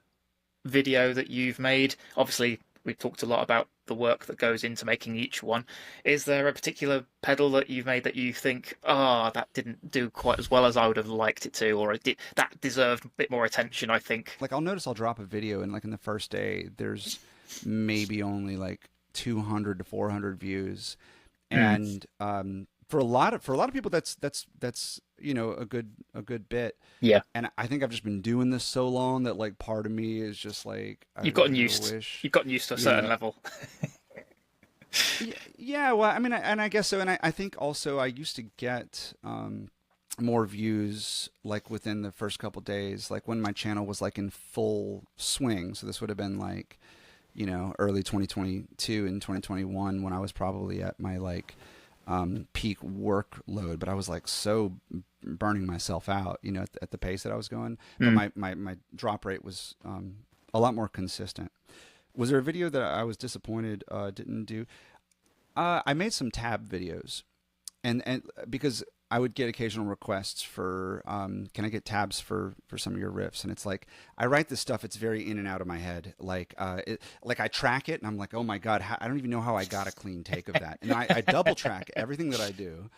video that you've made? Obviously, we talked a lot about the work that goes into making each one. Is there a particular pedal that you've made that you think, that didn't do quite as well as I would have liked it to, or that deserved a bit more attention, I think? Like, I'll notice I'll drop a video, and like in the first day, there's maybe only like 200 to 400 views, and for a lot of people, that's you know, a good bit. Yeah. And I think I've just been doing this so long that like part of me is just like you've gotten used to a certain level. Yeah, well, I mean, I guess so, and I think also I used to get more views like within the first couple days, like when my channel was like in full swing. So this would have been like, you know, early 2022 and 2021, when I was probably at my like peak workload, but I was like so burning myself out, you know, at the pace that I was going. But my drop rate was a lot more consistent. Was there a video that I was disappointed didn't do? I made some tab videos, and because I would get occasional requests for can I get tabs for some of your riffs, and it's like I write this stuff, it's very in and out of my head, like I track it and I'm like, oh my god, I don't even know how I got a clean take of that, and I double track everything that I do,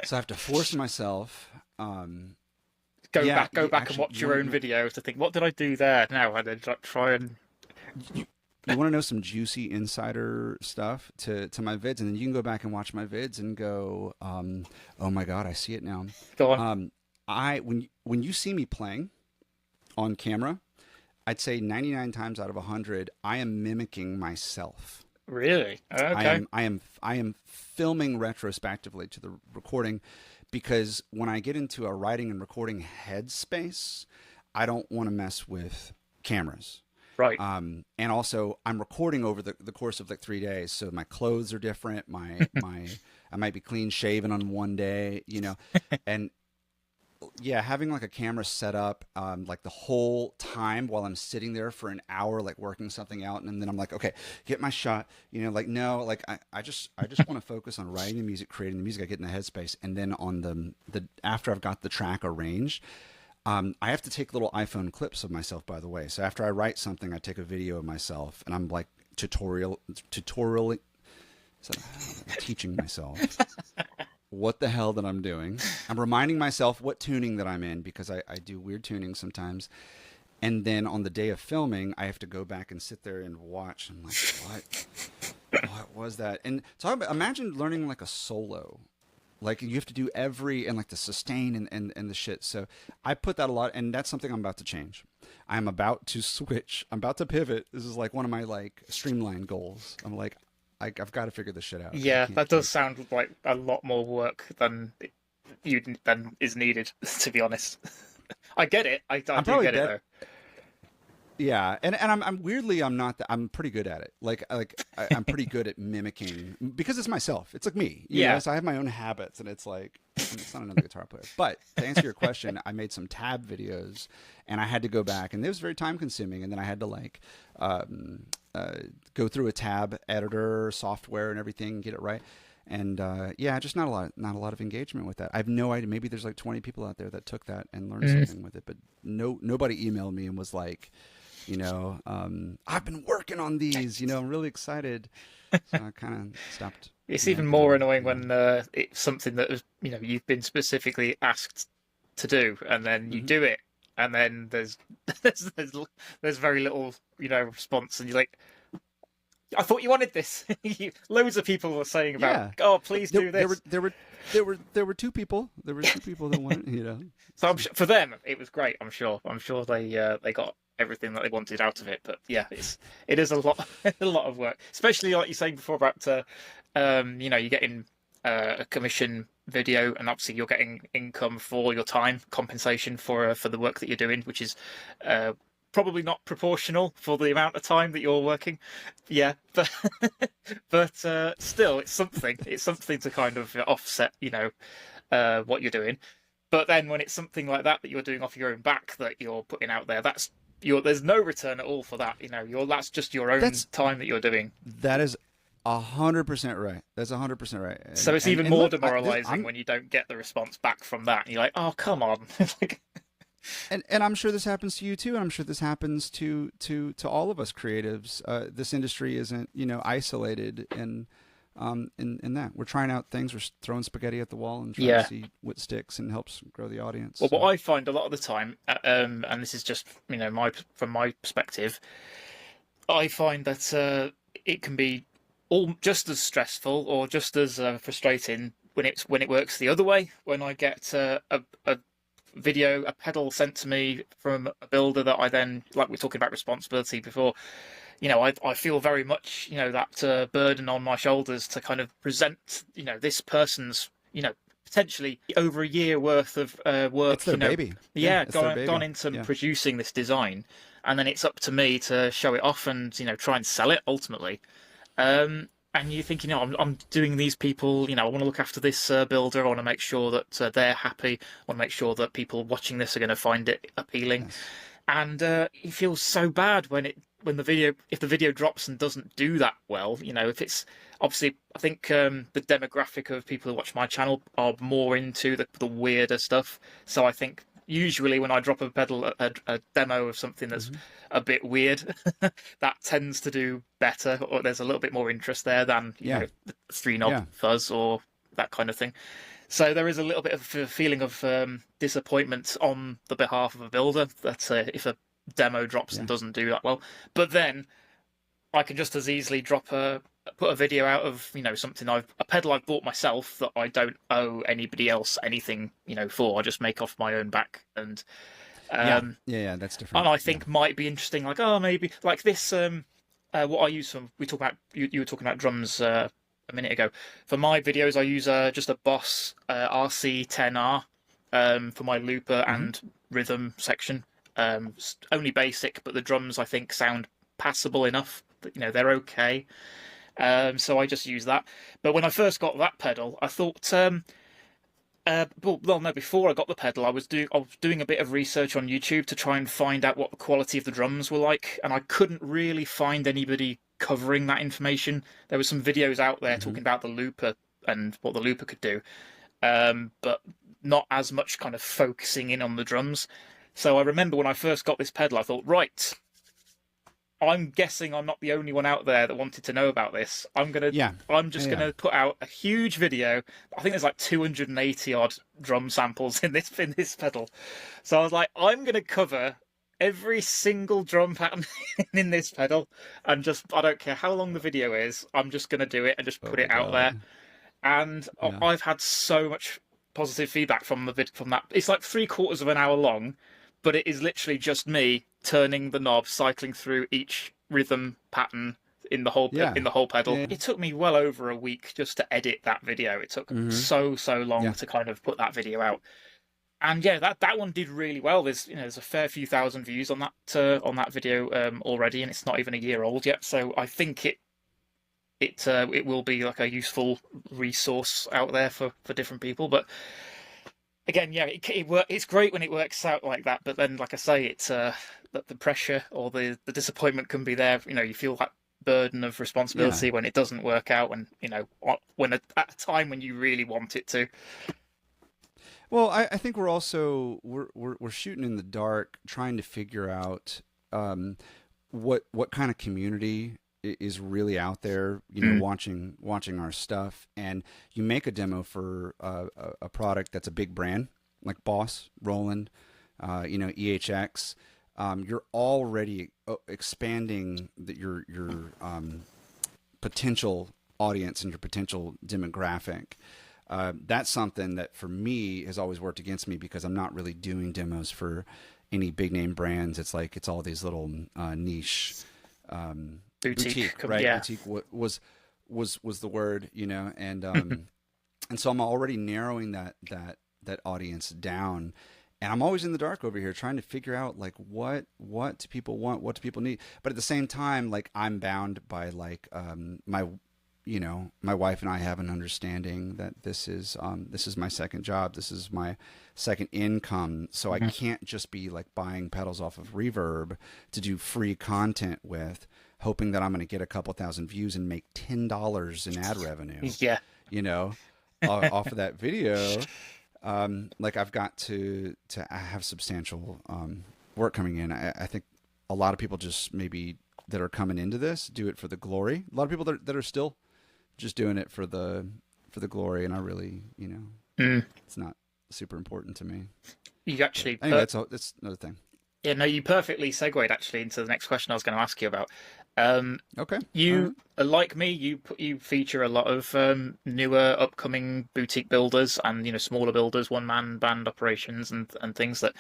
so I have to force myself go back and watch your own videos to think, what did I do there? Now I did try and you want to know some juicy insider stuff to my vids, and then you can go back and watch my vids and go, oh my god, I see it now. Go on. When you see me playing on camera, I'd say 99 times out of 100, I am mimicking myself. Really? Okay. I am filming retrospectively to the recording, because when I get into a writing and recording headspace, I don't want to mess with cameras. Right. And also I'm recording over the course of like 3 days. So my clothes are different. I might be clean shaven on one day, you know, and yeah, having like a camera set up, like the whole time while I'm sitting there for an hour, like working something out. And then I'm like, okay, get my shot, you know, like, no, like I just want to focus on writing the music, creating the music, I get in the headspace. And then on the after I've got the track arranged, I have to take little iPhone clips of myself, by the way. So after I write something, I take a video of myself, and I'm like tutorially teaching myself what the hell that I'm doing. I'm reminding myself what tuning that I'm in, because I do weird tuning sometimes. And then on the day of filming, I have to go back and sit there and watch. I'm like, what was that? And talk about, imagine learning like a solo. Like you have to do and like the sustain and the shit. So I put that a lot, and that's something I'm about to change. I'm about to switch. I'm about to pivot. This is like one of my like streamline goals. I'm like, I've got to figure this shit out. Yeah, that does sound like a lot more work than is needed, to be honest. I get it. I do get it though. Yeah, and I'm weirdly, I'm pretty good at it. Like I'm pretty good at mimicking, because it's myself. It's like me. You know? So I have my own habits, and it's like, it's not another guitar player. But to answer your question, I made some tab videos, and I had to go back, and it was very time consuming. And then I had to like go through a tab editor software and everything, get it right. And just not a lot of engagement with that. I have no idea. Maybe there's like 20 people out there that took that and learned something with it, but nobody emailed me and was like, you know, I've been working on these, you know, I'm really excited. So I kind of stopped. It's even more annoying when it's something that, you know, you've been specifically asked to do, and then you do it, and then there's there's very little, response, and you're like, I thought you wanted this. Loads of people were saying about, Yeah. oh, please do this. There were two people. There were two people that wanted, you know. So for them, it was great. I'm sure they got everything that they wanted out of it. But yeah, it is a lot a lot of work, especially like you saying before about you're getting a commission video, and obviously you're getting income for your time, compensation for the work that you're doing, which is probably not proportional for the amount of time that you're working. Yeah, but still, it's something. It's something to kind of offset, what you're doing. But then when it's something like that you're doing off your own back that you're putting out there, there's no return at all for that. That's just your own time that you're doing. That is 100% right. That's 100% right. So it's even more demoralizing when you don't get the response back from that. And you're like, oh, come on. And I'm sure this happens to you too, and I'm sure this happens to all of us creatives. This industry isn't, isolated, and in that we're trying out things, we're throwing spaghetti at the wall and trying to see what sticks and helps grow the audience. Well, what I find a lot of the time, and this is just from my perspective, I find that it can be all just as stressful or just as frustrating when it works the other way. When I get a video, a pedal sent to me from a builder that I then, like we were talking about responsibility before, I feel very much, that burden on my shoulders to kind of present, this person's, potentially over a year worth of work. It's their baby. Yeah, gone into producing this design, and then it's up to me to show it off and, try and sell it ultimately. And you think, I'm doing these people, I want to look after this builder. I want to make sure that they're happy. I want to make sure that people watching this are going to find it appealing. Yes. And it feels so bad if the video drops and doesn't do that well. If it's obviously, I think the demographic of people who watch my channel are more into the weirder stuff. So I think usually when I drop a pedal, a demo of something that's a bit weird, that tends to do better, or there's a little bit more interest there than the 3-knob fuzz or that kind of thing. So there is a little bit of a feeling of disappointment on the behalf of a builder that if a demo drops and doesn't do that well. But then I can just as easily put a video out of a pedal I've bought myself that I don't owe anybody else anything for. I just make off my own back, and that's different. And I think might be interesting, like maybe like this what I use from you were talking about drums a minute ago. For my videos I use just a Boss RC10R for my looper and rhythm section. Only basic, but the drums I think sound passable enough that they're okay. So I just use that. But when I first got that pedal, I thought, before I got the pedal, I was doing a bit of research on YouTube to try and find out what the quality of the drums were like, and I couldn't really find anybody covering that information. There were some videos out there talking about the looper and what the looper could do, but not as much kind of focusing in on the drums. So I remember when I first got this pedal, I thought, right, I'm guessing I'm not the only one out there that wanted to know about this. I'm just gonna put out a huge video. I think there's like 280 odd drum samples in this pedal. So I was like, I'm gonna cover every single drum pattern in this pedal, and I don't care how long the video is. I'm just gonna do it and just put it out there. And I've had so much positive feedback from that. It's like 3/4 of an hour long, but it is literally just me turning the knob, cycling through each rhythm pattern in the whole pedal. Yeah. It took me well over a week just to edit that video. It took so long to kind of put that video out. And that one did really well. There's a fair few thousand views on that video already, and it's not even a year old yet. So I think it will be like a useful resource out there for different people. But again, it's great when it works out like that. But then, like I say, it's the pressure or the disappointment can be there. You feel that burden of responsibility when it doesn't work out, when when at a time when you really want it to. Well, I think we're also we're shooting in the dark, trying to figure out what kind of community is really out there, watching our stuff. And you make a demo for a product that's a big brand like Boss, Roland, EHX, you're already expanding your potential audience and your potential demographic. That's something that for me has always worked against me because I'm not really doing demos for any big name brands. It's like it's all these little niche boutique, right? Yeah. Boutique was the word, and so I'm already narrowing that audience down. And I'm always in the dark over here trying to figure out like what do people want, what do people need. But at the same time, like I'm bound by like my wife and I have an understanding that this is my second job, this is my second income. So I can't just be like buying pedals off of Reverb to do free content with, hoping that I'm going to get a couple thousand views and make $10 in ad revenue. Yeah. Off of that video. Like I've got to have substantial work coming in. I think a lot of people just maybe that are coming into this do it for the glory. A lot of people that are still just doing it for the glory, and I really, it's not super important to me. You actually, anyway, that's another thing. Yeah, no, you perfectly segued actually into the next question I was going to ask you about. Okay. You, like me, you feature a lot of newer, upcoming boutique builders and smaller builders, one-man band operations, and things that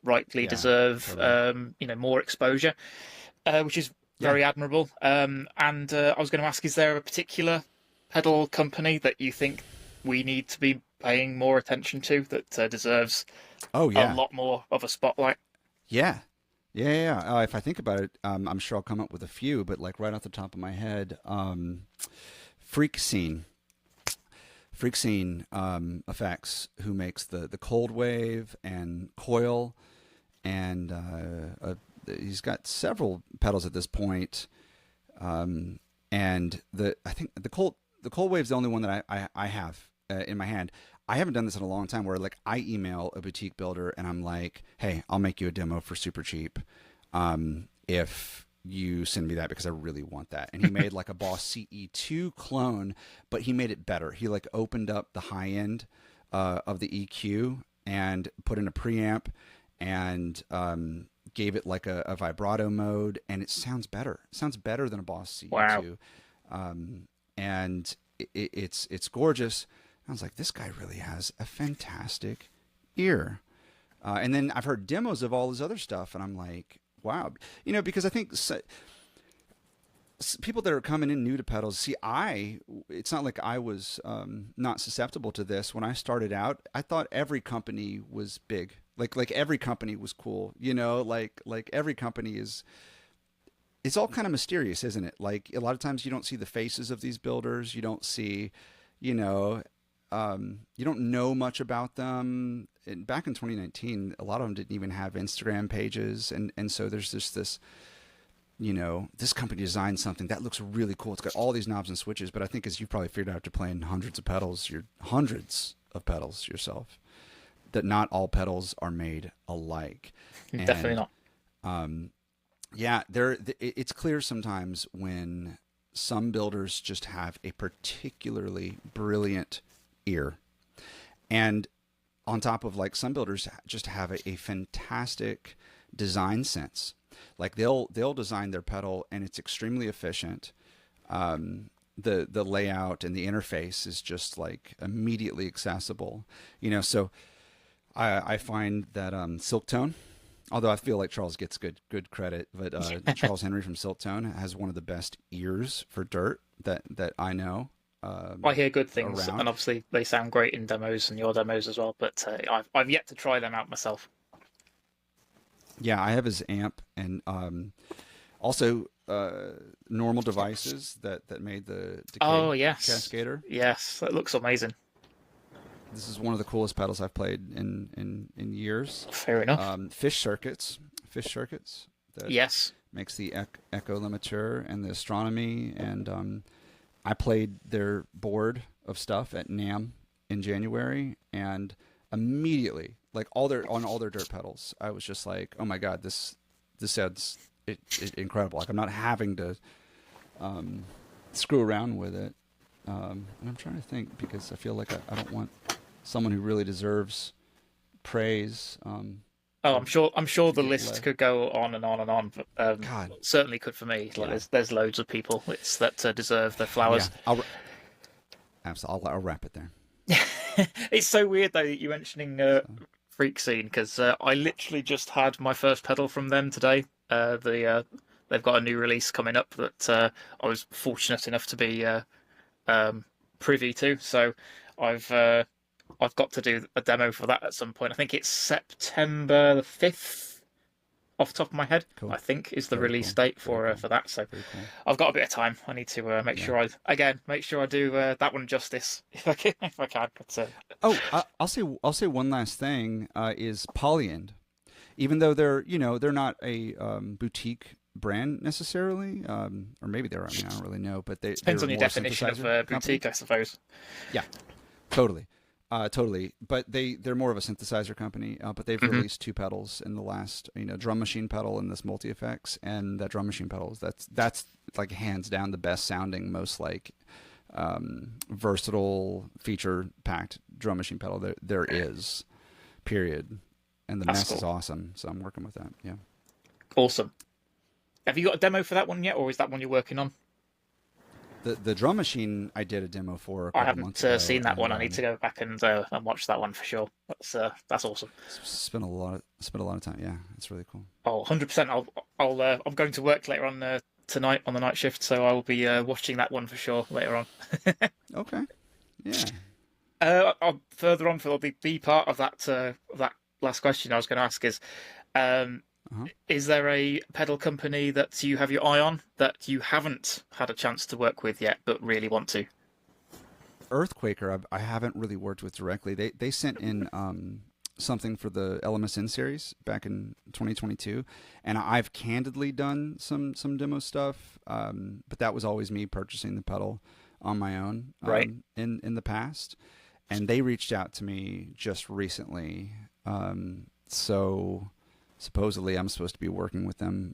rightly deserve totally. More exposure, which is very admirable. And I was going to ask, is there a particular pedal company that you think we need to be paying more attention to that deserves a lot more of a spotlight? Yeah. If I think about it, I'm sure I'll come up with a few, but like right off the top of my head, Freak Scene Effects, who makes the Cold Wave and Coil, and he's got several pedals at this point. And I think the Cold Wave's the only one that I have in my hand. I haven't done this in a long time where like I email a boutique builder and I'm like, hey, I'll make you a demo for super cheap if you send me that, because I really want that. And he made like a Boss CE2 clone, but he made it better. He like opened up the high end of the EQ and put in a preamp and gave it like a vibrato mode, and it sounds better. It sounds better than a Boss CE2. Wow. And it's gorgeous. I was like, this guy really has a fantastic ear. And then I've heard demos of all his other stuff, and I'm like, wow. Because I think people that are coming in new to pedals, it's not like I was not susceptible to this. When I started out, I thought every company was big. Like every company was cool. Like every company is... It's all kind of mysterious, isn't it? Like a lot of times you don't see the faces of these builders. You don't see, you don't know much about them. And back in 2019, a lot of them didn't even have Instagram pages. And so there's just this, this company designed something that looks really cool. It's got all these knobs and switches. But I think as you've probably figured out after playing hundreds of pedals yourself, that not all pedals are made alike. Definitely not. It's clear sometimes when some builders just have a particularly brilliant ear, and on top of like some builders just have a fantastic design sense. Like they'll design their pedal and it's extremely efficient. The layout and the interface is just like immediately accessible. So I find that Silktone, although I feel like Charles gets good credit, but Charles Henry from Silktone has one of the best ears for dirt that I know. I hear good things, and obviously they sound great in demos and your demos as well. But I've yet to try them out myself. Yeah, I have his amp, and also normal devices that made the Decay Cascader. Yes, that looks amazing. This is one of the coolest pedals I've played in years. Fair enough. Fish Circuits. That makes the echo limiter and the astronomy, and I played their board of stuff at NAMM in January, and immediately, like on all their dirt pedals, I was just like, oh my god, this sounds incredible. Like I'm not having to screw around with it. And I'm trying to think, because I feel like I don't want someone who really deserves praise Oh, I'm sure to the get list could go on and on and on, but God, certainly could for me. Like, yeah, there's loads of people that deserve their yeah. flowers. I'll wrap it there. It's so weird though that you mentioning So, Freak Scene, because I literally just had my first pedal from them today. They've got a new release coming up that I was fortunate enough to be um, privy to. So I've uh, I've got to do a demo for that at some point. I think it's September the 5th, off the top of my head. cool. I think is the Very release cool. date Very for cool. that. So Very cool. I've got a bit of time. I need to make Yeah. sure make sure I do that one justice if I can. If I can. But, Oh, I'll say one last thing is Polyend. Even though they're not a boutique brand necessarily, or maybe they're. I mean, I don't really know, but depends they're on your more definition of synthesizer company. boutique, I suppose. Yeah, totally. Totally, but they're more of a synthesizer company. But they've Hmm. released two pedals in the last, drum machine pedal and this multi effects, and that drum machine pedals. That's like hands down the best sounding, most like versatile, feature packed drum machine pedal there is. Period. And the That's mess is cool. awesome, so I'm working with that. Yeah. Awesome. Have you got a demo for that one yet, or is that one you're working on? The drum machine I did a demo for a I couple haven't months ago, seen that one. and I need to go back and watch that one for sure. That's awesome. spent a lot of time. Yeah, it's really cool. Oh, 100%. I'm going to work later on tonight on the night shift, so I'll be watching that one for sure later on. Okay. Yeah. Further on for the B part of that last question I was going to ask um, Uh-huh. is there a pedal company that you have your eye on that you haven't had a chance to work with yet, but really want to? Earthquaker, I haven't really worked with directly. They sent in something for the LMSN series back in 2022, and I've candidly done some demo stuff, but that was always me purchasing the pedal on my own Right. in the past, and they reached out to me just recently. So supposedly I'm supposed to be working with them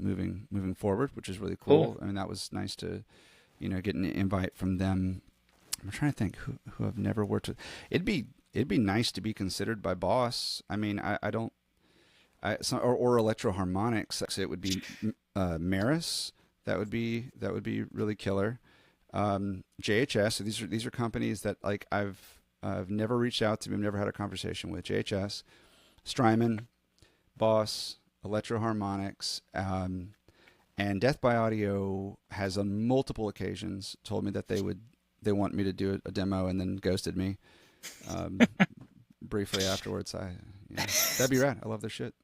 moving forward, which is really cool. Cool. I mean, that was nice to get an invite from them. I'm trying to think who I've never worked with. It'd be nice to be considered by Boss. I mean, I don't, or Electro Harmonics. It would be Maris. That would be really killer. JHS. So these are companies that like I've never reached out to. I've never had a conversation with. JHS, Strymon, Boss, Electro Harmonics, and Death by Audio has on multiple occasions told me that they want me to do a demo and then ghosted me briefly afterwards. That'd be rad. I love their shit.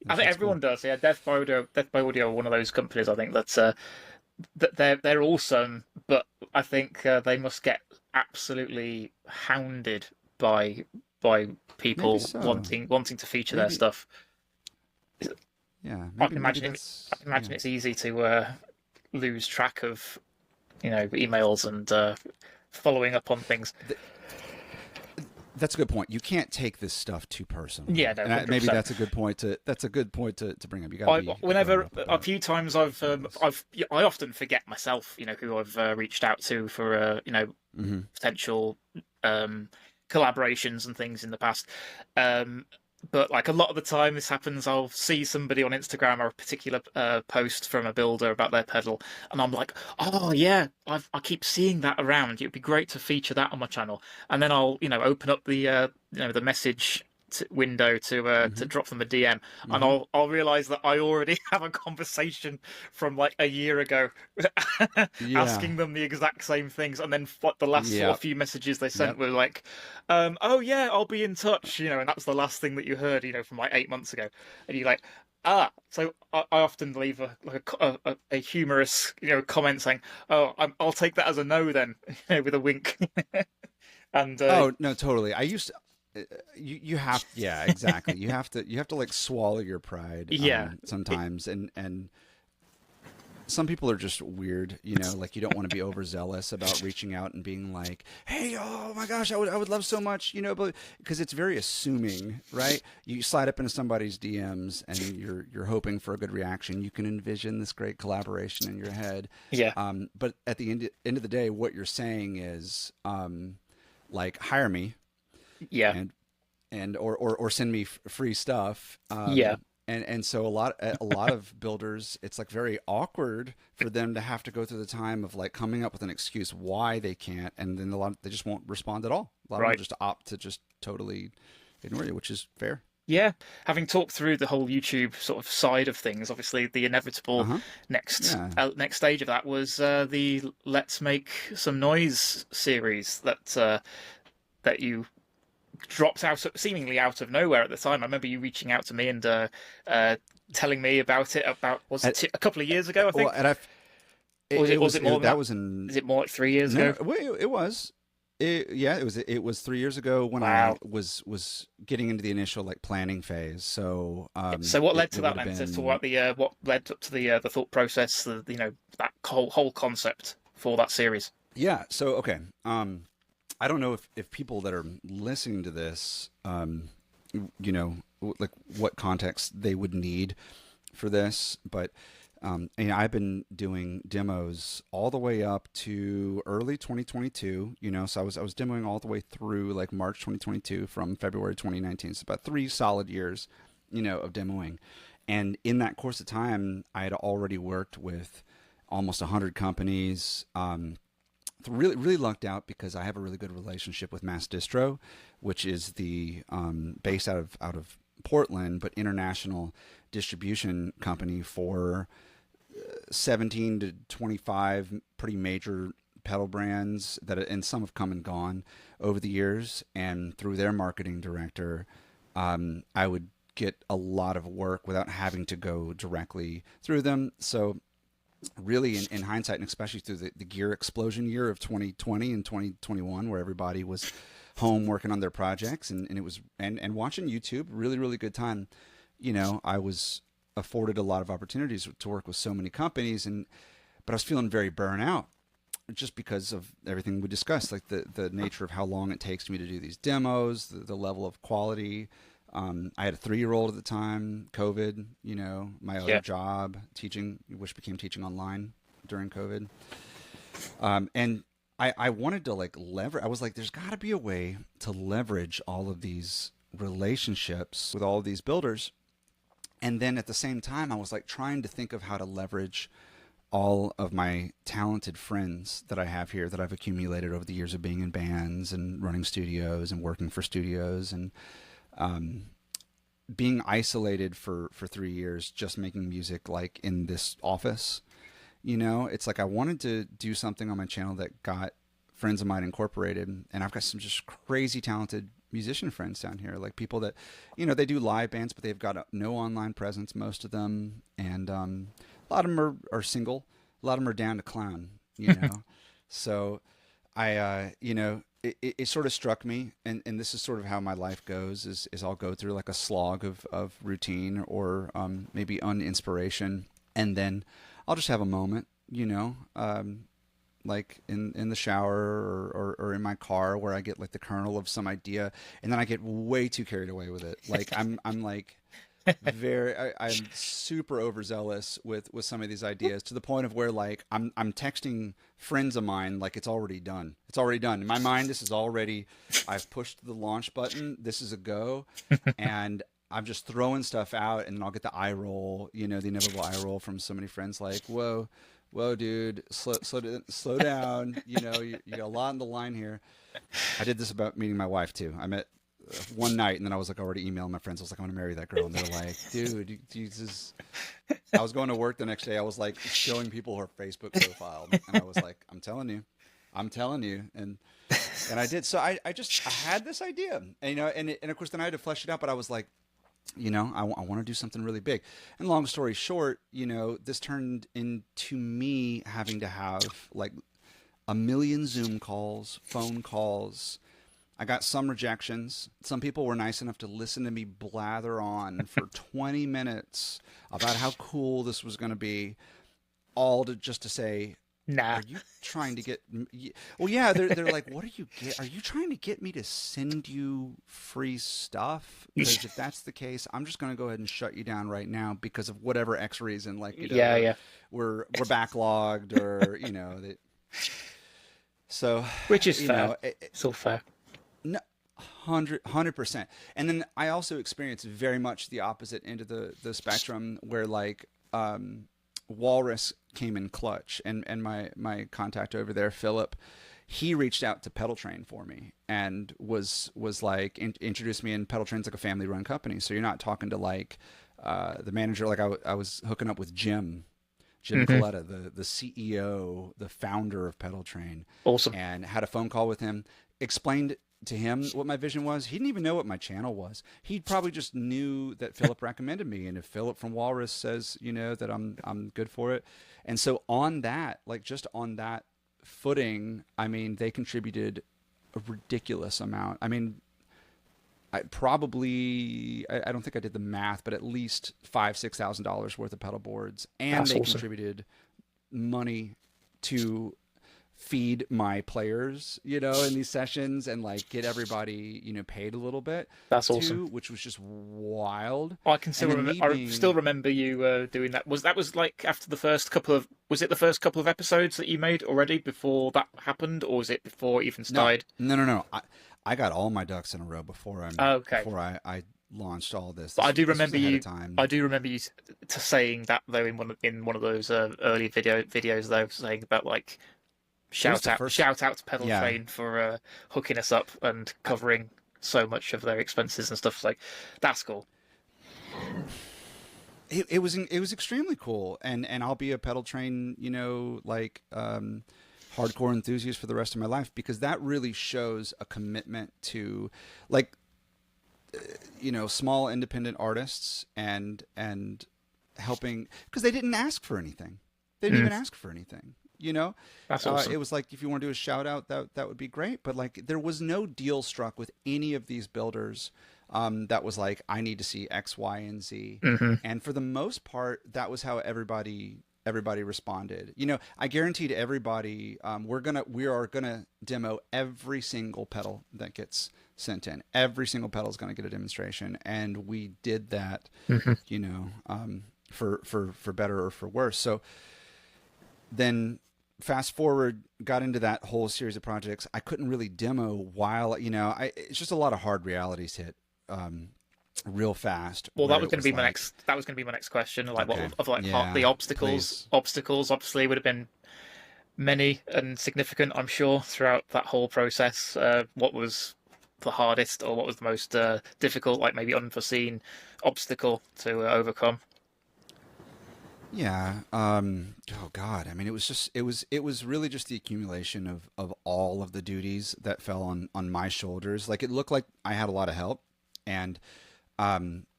I think everyone does. Yeah, Death by Audio are one of those companies. I think that they're awesome, but I think they must get absolutely hounded by people so. wanting to feature their stuff. Yeah, I can imagine yeah. it's easy to lose track of emails and following up on things. That's a good point. You can't take this stuff too personal. Yeah, no, and maybe 100%. that's a good point to bring up. You got Whenever a few times I often forget myself, who I've reached out to for Mm-hmm. potential collaborations and things in the past. But like a lot of the time this happens, I'll see somebody on Instagram or a particular post from a builder about their pedal, and I'm like, oh yeah, I keep seeing that around. It'd be great to feature that on my channel. And then I'll open up the the message window to drop them a DM, and I'll realize that I already have a conversation from like a year ago asking them the exact same things, and then what the last sort of few messages they sent were like, oh yeah, I'll be in touch, and that's the last thing that you heard, from like 8 months ago, and you're like, so I often leave a humorous comment saying, oh, I'll take that as a no then, with a wink. And oh no, totally. I used to. You have, yeah, exactly. You have to like swallow your pride. Yeah. Sometimes, and some people are just weird. Like you don't want to be overzealous about reaching out and being like, "Hey, oh my gosh, I would love so much," but because it's very assuming, right? You slide up into somebody's DMs and you're hoping for a good reaction. You can envision this great collaboration in your head. Yeah. But at the end of the day, what you're saying is, like, hire me. Yeah. and or send me free stuff. Yeah. And so a lot of builders, it's like very awkward for them to have to go through the time of like coming up with an excuse why they can't, and then they just won't respond at all. A lot of them Right. just opt to just totally ignore you, which is fair. Yeah, having talked through the whole YouTube sort of side of things, obviously the inevitable Uh-huh. next Yeah. next stage of that was the Let's Make Some Noise series that you dropped seemingly out of nowhere at the time. I remember you reaching out to me and telling me about it about a couple of years ago, I think. Well, and Or was it more than that? was in Is it more like 3 years no, ago? it was. It was 3 years ago when I Wow. was getting into the initial like planning phase. So So what led to it that would have then? So been what led up to the thought process, that whole concept for that series? yeah. So okay, I don't know if people that are listening to this, like what context they would need for this, but I've been doing demos all the way up to early 2022. So I was demoing all the way through like March 2022 from February 2019. So about 3 solid years, of demoing, and in that course of time, I had already worked with almost 100 companies. Really, really lucked out because I have a really good relationship with Mass Distro, which is the based out of Portland, but international distribution company for 17 to 25 pretty major pedal brands and some have come and gone over the years. And through their marketing director, I would get a lot of work without having to go directly through them. So really in hindsight, and especially through the gear explosion year of 2020 and 2021, where everybody was home working on their projects and it was and watching YouTube, really, really good time. I was afforded a lot of opportunities to work with so many companies, but I was feeling very burnt out just because of everything we discussed, like the nature of how long it takes me to do these demos, the level of quality. I had a 3-year-old at the time, COVID, my other Yeah. job, teaching, which became teaching online during COVID. And I wanted to like leverage, I was like, there's got to be a way to leverage all of these relationships with all of these builders. And then at the same time, I was like trying to think of how to leverage all of my talented friends that I have here that I've accumulated over the years of being in bands and running studios and working for studios and being isolated for 3 years, just making music like in this office. It's like I wanted to do something on my channel that got friends of mine incorporated, and I've got some just crazy talented musician friends down here, like people that they do live bands, but they've got no online presence, most of them, and a lot of them are single, a lot of them are down to clown. So it sort of struck me, and this is sort of how my life goes, is I'll go through like a slog of routine or maybe uninspiration, and then I'll just have a moment, like in the shower or in my car where I get like the kernel of some idea, and then I get way too carried away with it. Like I'm like I'm super overzealous with some of these ideas, to the point of where like I'm texting friends of mine like it's already done. It's already done. In my mind, this is already, I've pushed the launch button. This is a go. And I'm just throwing stuff out, and then I'll get the eye roll, the inevitable eye roll from so many friends like, whoa, dude, slow down. You got a lot on the line here. I did this about meeting my wife too. I met one night, and then I was like already emailing my friends. I was like, I want to marry that girl. And they're like, dude, Jesus. I was going to work the next day. I was like showing people her Facebook profile. And I was like, I'm telling you. And I did. So I had this idea, and, and of course then I had to flesh it out, but I was like, I want to do something really big. And long story short, this turned into me having to have like a million Zoom calls, phone calls. I got some rejections. Some people were nice enough to listen to me blather on for 20 minutes about how cool this was going to be, all just to say, Nah. are you trying to get... Well, yeah, they're like, what are you trying to get me to send you free stuff? Because if that's the case, I'm just going to go ahead and shut you down right now because of whatever X reason. Like, we're backlogged, or, So, which is fair. It's all fair. No, 100%. And then I also experienced very much the opposite end of the spectrum, where like Walrus came in clutch, and my contact over there, Philip, he reached out to Pedaltrain for me and was like introduced me. And Pedaltrain's like a family run company, so you're not talking to like the manager. Like I was hooking up with Jim Coletta, the CEO, the founder of Pedaltrain. Awesome. And had a phone call with him, explained to him what my vision was. He didn't even know what my channel was. He probably just knew that Philip recommended me. And if Philip from Walrus says, you know, that I'm good for it. And so on that, like just on that footing, I mean, they contributed a ridiculous amount. I mean, I don't think I did the math, but at least $5,000-$6,000 worth of pedal boards, and That's they awesome. contributed money to feed my players, you know, in these sessions, and like get everybody, you know, paid a little bit. That's too, awesome. which was just wild. I can still And then remember. me Still being, remember you doing that. Was like after the first couple of? Was it the first couple of episodes that you made already before that happened, or was it before it even started? no. I got all my ducks in a row before Okay. I launched all this. But I do This was remember ahead you. of time. I do remember you to saying that though in one of those early videos though, saying about like It was the first. shout out to Yeah. Pedaltrain for hooking us up and covering so much of their expenses and stuff. Like that's cool. It was extremely cool, and I'll be a Pedaltrain, you know, like hardcore enthusiast for the rest of my life, because that really shows a commitment to like you know, small independent artists, and helping, because they didn't ask for anything. They didn't even ask for anything. You know, That's awesome. it was like, if you want to do a shout out, that would be great. But like, there was no deal struck with any of these builders that was like, I need to see X, Y, and Z. And for the most part, that was how everybody responded. You know, I guaranteed everybody, we are gonna demo every single pedal that gets sent in. Every single pedal is gonna get a demonstration, and we did that. You know, for better or for worse. So then fast forward, got into that whole series of projects. I couldn't really demo while, you know, it's just a lot of hard realities hit real fast. Well, that was it going to be my like, next. That was going to be my next question. Like, okay, what of like yeah, the obstacles? please. Obstacles obviously would have been many and significant, I'm sure, throughout that whole process. What was the hardest, or what was the most difficult? Like maybe unforeseen obstacle to overcome. Yeah. Oh God. I mean, it was really just the accumulation of all of the duties that fell on my shoulders. Like, it looked like I had a lot of help, and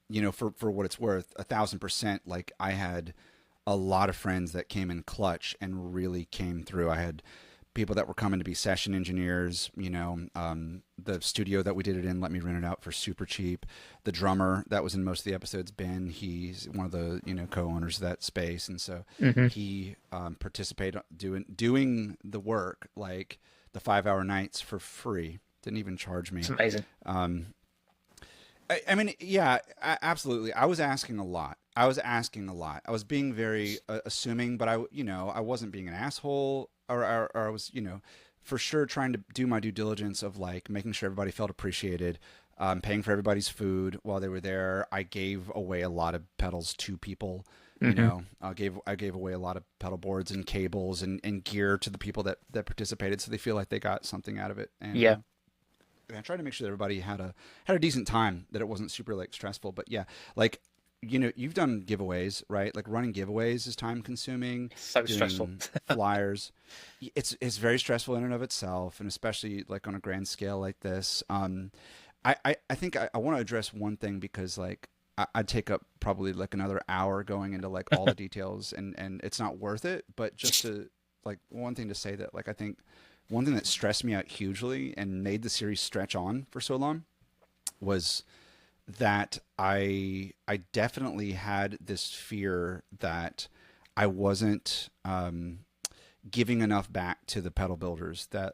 you know, for what it's worth, 1,000%. Like, I had a lot of friends that came in clutch and really came through. I had people that were coming to be session engineers. You know, the studio that we did it in let me rent it out for super cheap. The drummer that was in most of the episodes, Ben, he's one of the, you know, co-owners of that space, and so he participated doing the work, like the 5-hour nights, for free. Didn't even charge me. It's amazing. I mean, yeah, absolutely. I was asking a lot. I was being very assuming, but you know, I wasn't being an asshole, or I was, you know, for sure trying to do my due diligence of like making sure everybody felt appreciated, paying for everybody's food while they were there. I gave away a lot of pedals to people. You know, I gave away a lot of pedal boards and cables and gear to the people that participated, so they feel like they got something out of it. And Yeah. I tried to make sure that everybody had a decent time, that it wasn't super like stressful. But yeah, like, you know, you've done giveaways, right? Like, running giveaways is time consuming. So stressful. Flyers, it's very stressful in and of itself, and especially like on a grand scale like this. I think I want to address one thing, because like I'd take up probably like another hour going into like all the details, and it's not worth it. But just to like, one thing to say, that like, I think one thing that stressed me out hugely and made the series stretch on for so long was that I definitely had this fear that I wasn't giving enough back to the pedal builders that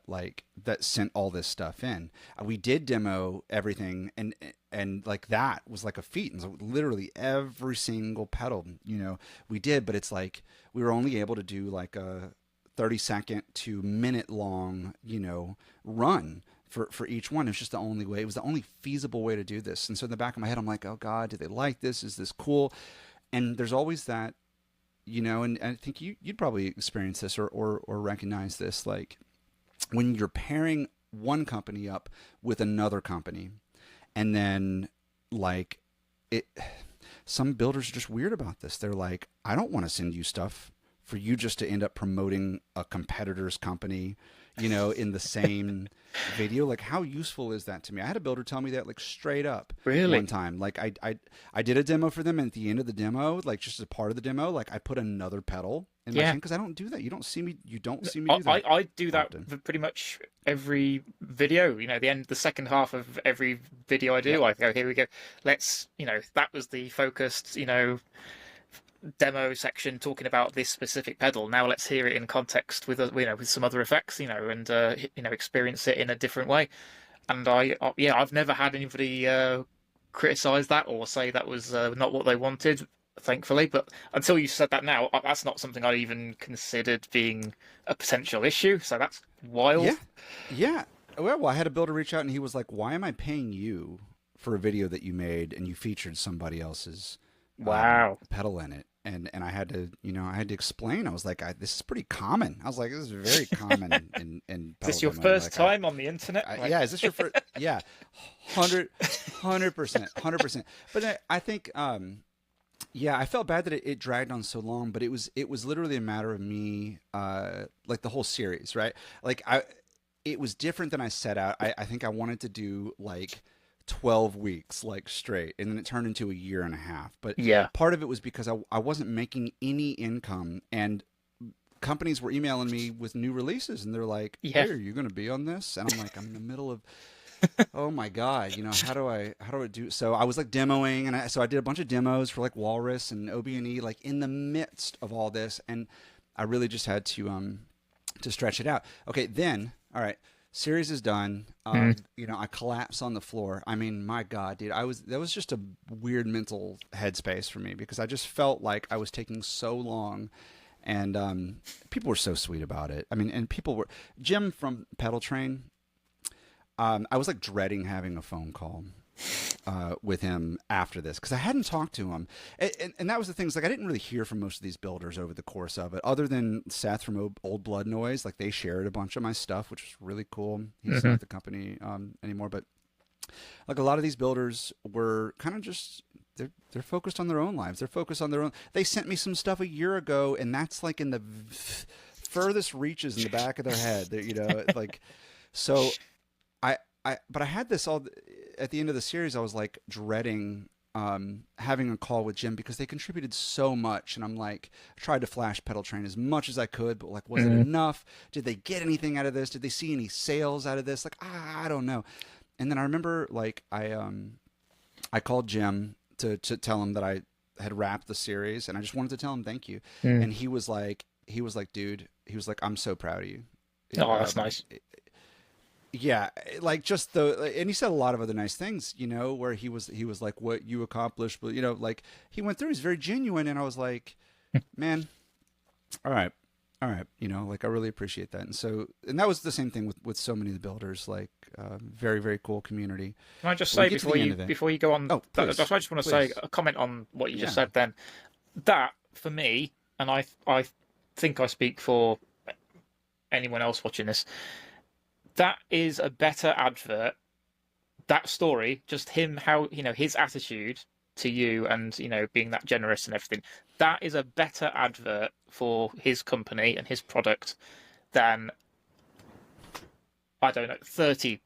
sent all this stuff in. We did demo everything, and like, that was like a feat. And so literally every single pedal, you know, we did, but it's like we were only able to do like a 30-second to minute long, you know, run for each one. It was just the only way. It was the only feasible way to do this. And so in the back of my head, I'm like, oh God, do they like this? Is this cool? And there's always that, and I think you'd probably experience this or recognize this, like when you're pairing one company up with another company, and then like some builders are just weird about this. They're like, I don't want to send you stuff for you just to end up promoting a competitor's company, in the same video. Like, how useful is that to me? I had a builder tell me that, like, straight up. Really? One time. Like, I did a demo for them, and at the end of the demo, like, just as part of the demo, like, I put another pedal in my hand, because I don't do that. You don't see me do that. I do that often. for pretty much every video. The second half of every video I do, I go, here we go. Let's, that was the focused, demo section talking about this specific pedal. Now let's hear it in context with with some other effects, and experience it in a different way. And I've never had anybody criticize that or say that was not what they wanted, thankfully. But until you said that now, that's not something I even considered being a potential issue. So that's wild. Yeah. Well, I had a builder reach out, and he was like, "Why am I paying you for a video that you made and you featured somebody else's pedal in it?" And I had to explain. I was like, this is pretty common. I was like, this is very common in pedal. Is this your first time on the internet? Yeah, is this your first? Yeah, 100%. But I think, I felt bad that it dragged on so long. But it was literally a matter of me, like the whole series, right? Like it was different than I set out. I think I wanted to do like 12 weeks like straight, and then it turned into a year and a half. But part of it was because I wasn't making any income, and companies were emailing me with new releases, and they're like, hey, are you going to be on this? And I'm like, I'm in the middle of oh my God, how do I do? So I was like demoing, and I did a bunch of demos for like Walrus and OB&E, like in the midst of all this, and I really just had to stretch it out. Okay, then all right, series is done. I collapse on the floor. I mean, my God, dude, that was just a weird mental headspace for me, because I just felt like I was taking so long, and people were so sweet about it. I mean, and Jim from Pedaltrain. I was like dreading having a phone call with him after this, because I hadn't talked to him, and that was the thing. Is like I didn't really hear from most of these builders over the course of it, other than Seth from Old Blood Noise. Like they shared a bunch of my stuff, which was really cool. He's not at the company anymore, but like a lot of these builders were kind of just they're focused on their own lives. They're focused on their own. They sent me some stuff a year ago, and that's like in the furthest reaches in the back of their head. Like so. But I had this all at the end of the series. I was like dreading having a call with Jim, because they contributed so much, and I'm like, I tried to flash Pedaltrain as much as I could, but like, was it enough? Did they get anything out of this? Did they see any sales out of this? Like, I don't know. And then I remember like I called Jim to tell him that I had wrapped the series, and I just wanted to tell him thank you. And he was like, dude, I'm so proud of you. Oh, that's nice. Yeah, like just and he said a lot of other nice things, where he was like, what you accomplished, but like he went through, he's very genuine, and I was like, man, all right, like I really appreciate that. And that was the same thing with so many of the builders, like very, very cool community. Can I just say before you go on, I just want to say a comment on what you just said then. That for me, and I think I speak for anyone else watching this, that is a better advert. That story, just him, how, his attitude to you and, being that generous and everything, that is a better advert for his company and his product than, I don't know, 30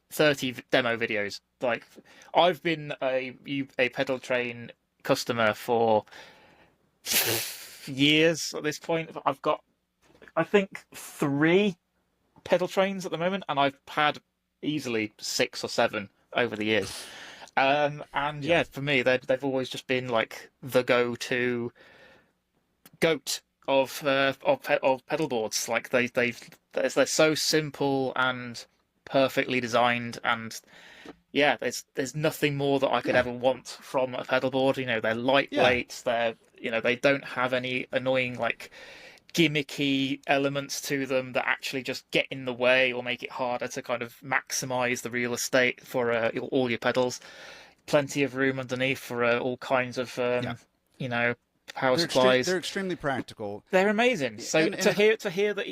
demo videos. Like, I've been a Pedaltrain customer for years at this point. I've got, I think, 3 Pedaltrains at the moment, and I've had easily 6 or 7 over the years. And for me, they've always just been like the go-to goat of pedal boards. Like they're so simple and perfectly designed, and there's nothing more that I could ever want from a pedal board. They're lightweight. They're they don't have any annoying like gimmicky elements to them that actually just get in the way or make it harder to kind of maximize the real estate for all your pedals. Plenty of room underneath for all kinds of Yeah. you know, power supplies. They're extremely practical. They're amazing. So And to hear that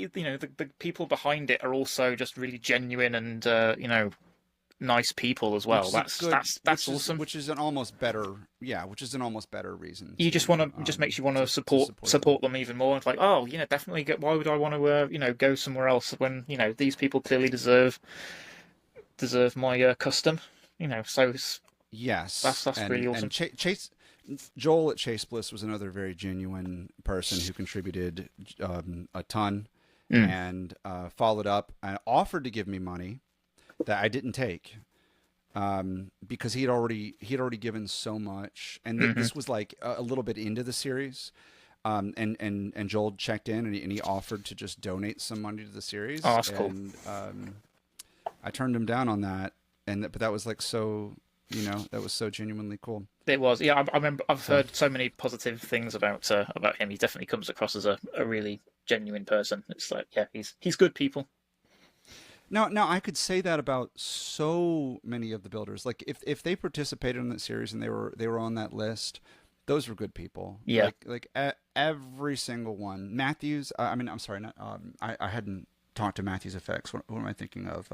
the people behind it are also just really genuine and nice people as well. That's awesome. Which is an almost better, which is an almost better reason You to, just want to just makes you want to support them even more. It's like, oh, definitely get. Why would I want to go somewhere else when these people clearly deserve my custom. So yes, that's really awesome. And Chase Joel at Chase Bliss was another very genuine person who contributed a ton and followed up and offered to give me money that I didn't take because he had already given so much, and this was like a little bit into the series. And Joel checked in and he offered to just donate some money to the series. Oh, that's cool. And I turned him down on that, but that was like so, that was so genuinely cool. It was, yeah. I remember I've heard so many positive things about him. He definitely comes across as a really genuine person. It's like, yeah, he's good people. Now I could say that about so many of the builders. Like if they participated in that series and they were on that list, those were good people. Yeah. Like every single one. Matthews. I'm sorry. Not, I hadn't talked to Matthews Effects. What am I thinking of?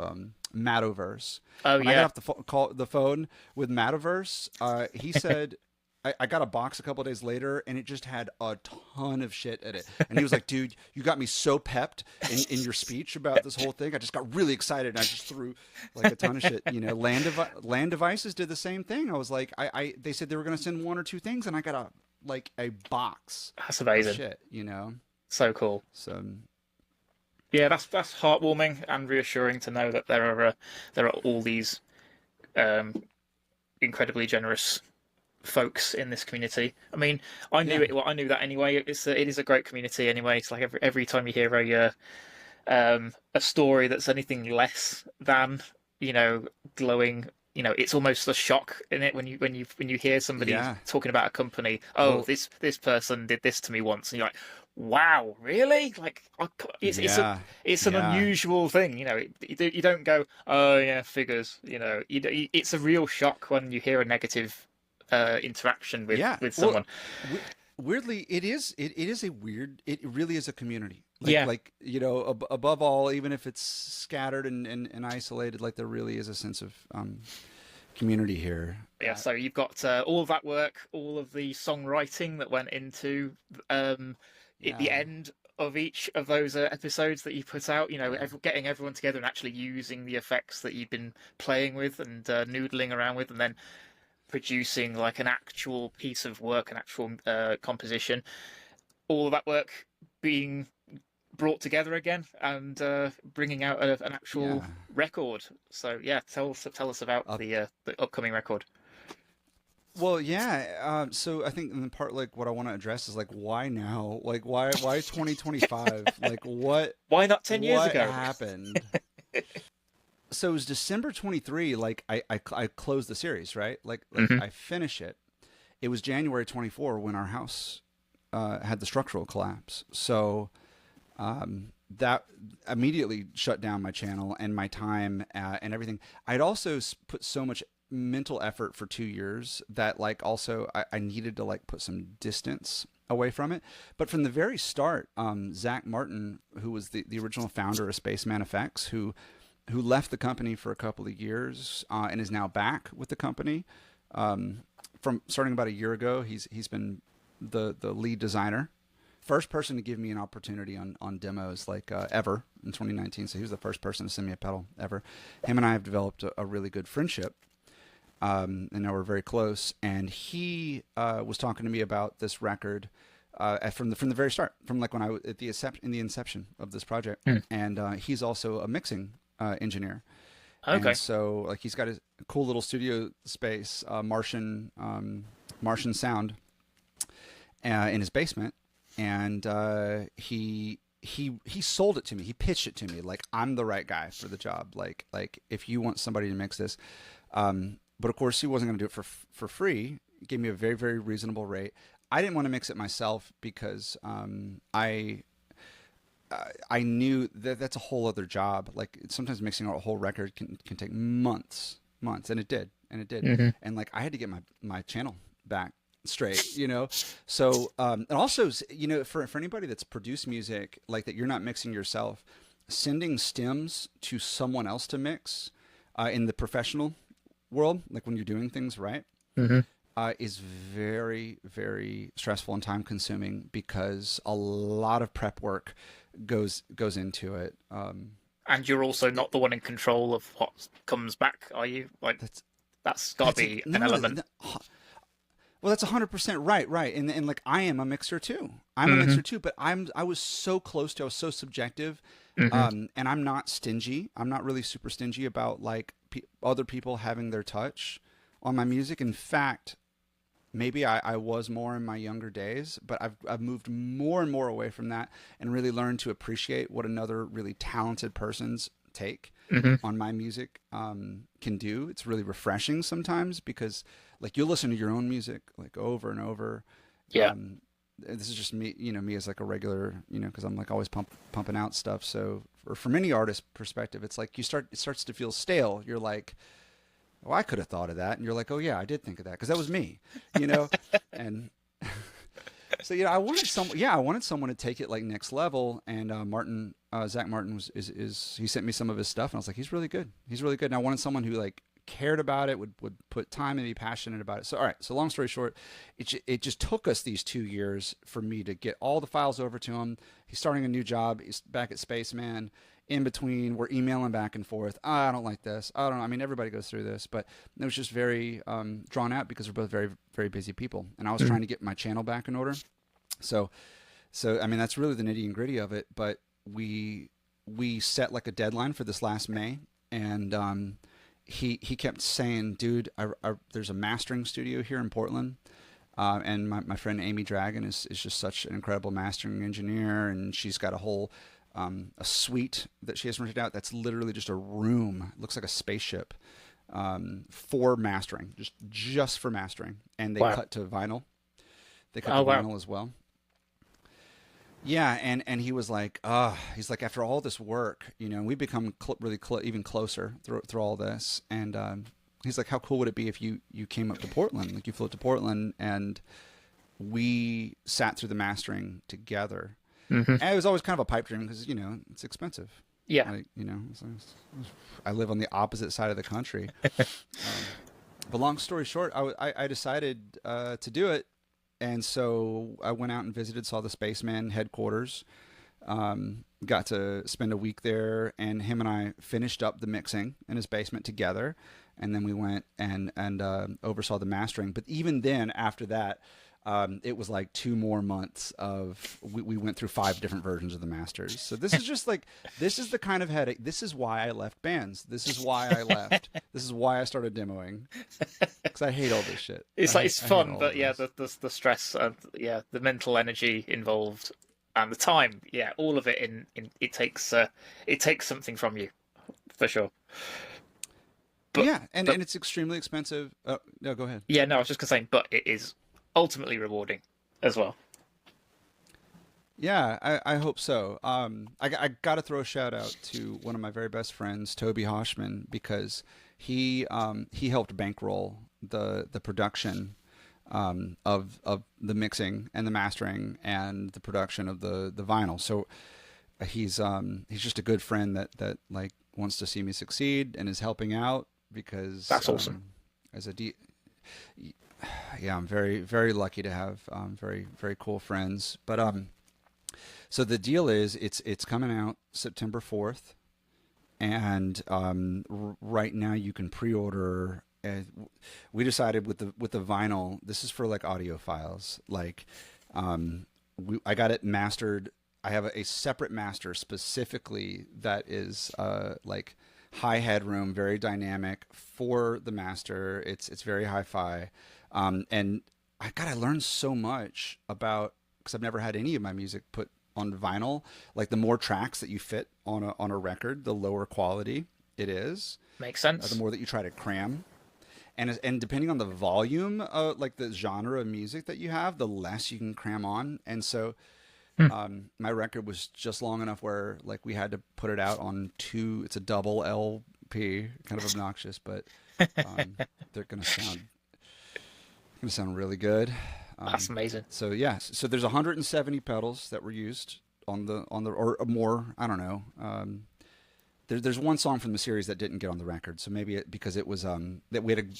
Matoverse. Oh, when yeah. I got off the phone with Matoverse, he said. I got a box a couple of days later, and it just had a ton of shit in it. And he was like, dude, you got me so pepped in your speech about this whole thing. I just got really excited, and I just threw like a ton of shit. Land Devices did the same thing. I was like, they said they were going to send one or two things, and I got a box. That's amazing. Of shit, So cool. So yeah, that's heartwarming and reassuring to know that there are all these incredibly generous folks in this community. I mean, I knew it. Well, I knew that anyway. It is a great community anyway. It's like every time you hear a story that's anything less than glowing. It's almost a shock in it when you hear somebody talking about a company. Oh, well, this person did this to me once, and you're like, wow, really? Like, it's an unusual thing. You don't go, oh yeah, figures. It's a real shock when you hear a negative interaction with someone. Well, weirdly, it really is a community. Above all, even if it's scattered and isolated, like there really is a sense of community here. Yeah, so you've got all of that work, all of the songwriting that went into at the end of each of those episodes that you put out, getting everyone together and actually using the effects that you've been playing with and noodling around with, and then producing like an actual piece of work, an actual composition. All of that work being brought together again and bringing out an actual record. So yeah, tell us about the upcoming record. Well, yeah. So I think in the part, like, what I want to address is like, why now? Like, why 2025? Like, what? Why not 10 years ago? What happened? So it was December 23. Like, I closed the series, right? Like I finish it. It was January 24 when our house had the structural collapse. So that immediately shut down my channel and my time and everything. I'd also put so much mental effort for 2 years that like also I needed to like put some distance away from it. But from the very start, Zach Martin, who was the original founder of Spaceman Effects, who left the company for a couple of years and is now back with the company from starting about a year ago. He's been the lead designer, first person to give me an opportunity on demos like ever in 2019. So he was the first person to send me a pedal ever. Him and I have developed a really good friendship. And now we're very close. And he was talking to me about this record from the very start, from like when I was in the inception of this project. And he's also a mixing engineer. Okay. And so like he's got a cool little studio space, Martian sound, in his basement, and he sold it to me. He pitched it to me like I'm the right guy for the job. Like if you want somebody to mix this. But of course, he wasn't going to do it for free. He gave me a very, very reasonable rate. I didn't want to mix it myself because I knew that that's a whole other job. Like sometimes mixing a whole record can take months, and it did, Hmm. and like I had to get my channel back straight, you know. So and also, you know, for anybody that's produced music like that, you're not mixing yourself, sending stems to someone else to mix in the professional world, like when you're doing things right, Hmm. is very, very stressful and time consuming because a lot of prep work goes into it. And you're also not the one in control of what comes back, are you? Like That's that's got to that's be an no, element. well, that's 100% right, right, and like I am a mixer too. I'm a Hmm. mixer too, but I was so close to, I was so subjective, Hmm. and I'm not stingy. I'm not really super stingy about like other people having their touch on my music. In fact, maybe I was more in my younger days, but I've moved more and more away from that and really learned to appreciate what another really talented person's take Hmm. on my music can do. It's really refreshing sometimes because like you'll listen to your own music like over and over. Yeah. This is just me, you know, me as like a regular, you know, because I'm like always pumping out stuff. So from any artist perspective, it's like it starts to feel stale. You're like, oh, I could have thought of that. And you're like, oh, yeah, I did think of that because that was me, you know? And so, you know, I wanted someone to take it like next level. And Zach Martin he sent me some of his stuff. And I was like, he's really good. He's really good. And I wanted someone who like cared about it, would put time and be passionate about it. So, all right. So long story short, it just took us these 2 years for me to get all the files over to him. He's starting a new job. He's back at Spaceman. In between, we're emailing back and forth. Oh, I don't like this. I don't know. I mean, everybody goes through this, but it was just very drawn out because we're both very, very busy people. And I was trying to get my channel back in order. So I mean, that's really the nitty and gritty of it. But we set like a deadline for this last May, and he kept saying, "Dude, there's a mastering studio here in Portland." And my friend Amy Dragon is just such an incredible mastering engineer, and she's got a whole a suite that she has rented out that's literally just a room. It looks like a spaceship for mastering, just for mastering. And they Wow. cut to vinyl. They cut Oh to wow. vinyl as well. Yeah, and he was like, he's like, after all this work, you know, we've become really even closer through all this. And he's like, how cool would it be if you came up to Portland, like you flew to Portland, and we sat through the mastering together. Hmm. And it was always kind of a pipe dream because, you know, it's expensive. Yeah. Like, you know, I live on the opposite side of the country. But long story short, I decided to do it. And so I went out and visited, saw the Spaceman headquarters, got to spend a week there, and him and I finished up the mixing in his basement together. And then we went and oversaw the mastering. But even then, after that, it was like 2 more months of we went through 5 different versions of the masters. So this is just like, this is the kind of headache. This is why I left bands. This is why I left. This is why I started demoing, because I hate all this shit. It's like it's I hate fun, all but of yeah, this. the stress and yeah, the mental energy involved and the time, yeah, all of it in it takes something from you for sure. But Yeah, and but it's extremely expensive. No, go ahead. yeah, no, I was just gonna say, but it is ultimately rewarding as well. Yeah, I hope so. I got to throw a shout out to one of my very best friends, Toby Hoshman, because he helped bankroll the production of the mixing and the mastering and the production of the vinyl. So he's just a good friend that like wants to see me succeed and is helping out because That's awesome. as a yeah, I'm very, very lucky to have very, very cool friends. But so the deal is, it's coming out September 4th, and right now you can pre-order. We decided with the vinyl, this is for like audio files. Like, I got it mastered. I have a separate master specifically that is like high headroom, very dynamic for the master. It's very hi-fi. And I learned so much about, because I've never had any of my music put on vinyl. Like the more tracks that you fit on a record, the lower quality it is. Makes The sense. more that you try to cram, and depending on the volume, like the genre of music that you have, the less you can cram on. And so Hmm. My record was just long enough where like we had to put it out on two. It's a double LP, kind of obnoxious, but they're gonna sound really good. That's amazing. So yeah, so there's 170 pedals that were used on the or more. I don't know. There's one song from the series that didn't get on the record, so maybe because it was that we had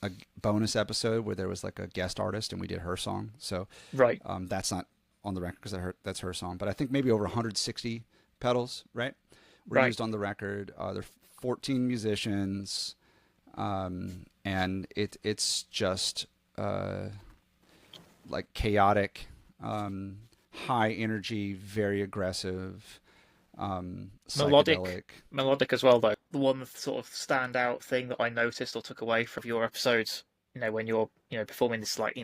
a bonus episode where there was like a guest artist and we did her song. So Right. that's not on the record because that's her song. But I think maybe over 160 pedals, right, were Right. used on the record. There are 14 musicians, and it's just like chaotic, high energy, very aggressive, Melodic, psychedelic. melodic as well though. The one sort of standout thing that I noticed or took away from your episodes, when you're, performing this like,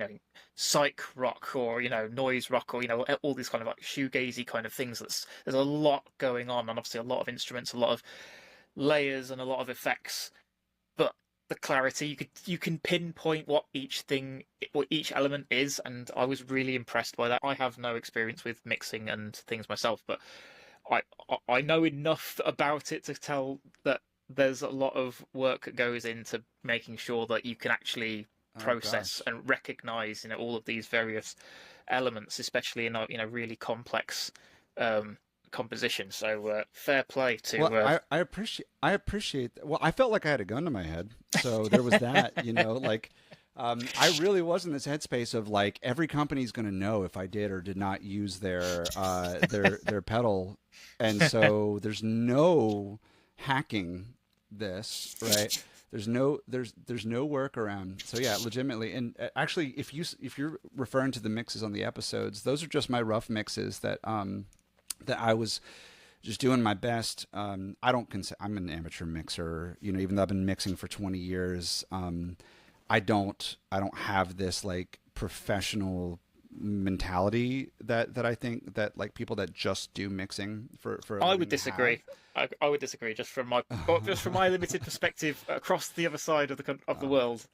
psych rock or, noise rock or, all these kind of like shoegazy kind of things. There's a lot going on, and obviously a lot of instruments, a lot of layers and a lot of effects. But the clarity, you can pinpoint what each element is, and I was really impressed by that. I have no experience with mixing and things myself, but I I know enough about it to tell that there's a lot of work that goes into making sure that you can actually Oh process gosh. and recognize, all of these various elements, especially in a really complex um, composition. So fair play to Well, I appreciate that. Well, I felt like I had a gun to my head, so there was that. Like I really was in this headspace of like every company's going to know if I did or did not use their pedal, and so there's no hacking this, right? There's no workaround. So yeah, legitimately, and actually, if you're referring to the mixes on the episodes, those are just my rough mixes that I was just doing my best. I don't consider I'm an amateur mixer, even though I've been mixing for 20 years. I don't have this like professional mentality that I think that like people that just do mixing for a I living would have. disagree. I would disagree just from my limited perspective across the other side of the Uh, world.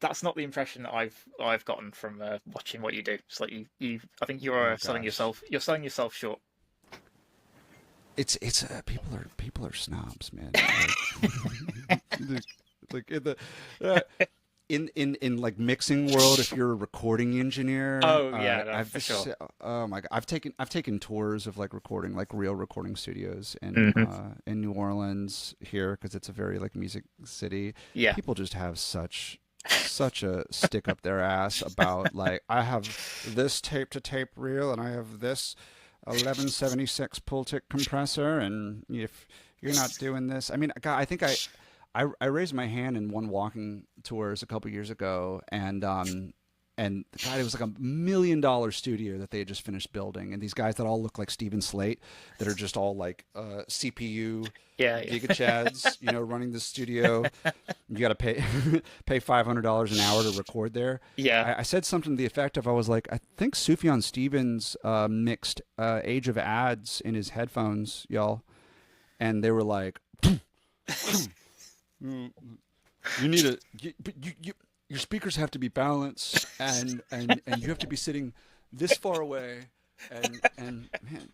That's not the impression that I've gotten from watching what you do. It's like you I think oh selling gosh, yourself short. it's people are snobs, man. Like in the uh, in like mixing world, if you're a recording engineer, Oh yeah, no, I've for just sure. oh my god, I've taken tours of like recording, like real recording studios Hmm. in New Orleans here because it's a very like music city. Yeah. People just have such a stick up their ass about like I have this tape to tape reel and I have this 1176 Pultec compressor, and if you're not doing this, I mean, God, I think I raised my hand in one walking tours a couple years ago, and God, it was like $1 million studio that they had just finished building, and these guys that all look like Steven Slate, that are just all like CPU Yeah, giga yeah. chads, running the studio. You got to pay pay $500 an hour to record there. Yeah. I said something to the effect of I was like, I think Sufjan Stevens mixed Age of Ads in his headphones, y'all, and they were like, "Mm, you need a but you your speakers have to be balanced and you have to be sitting this far away and man,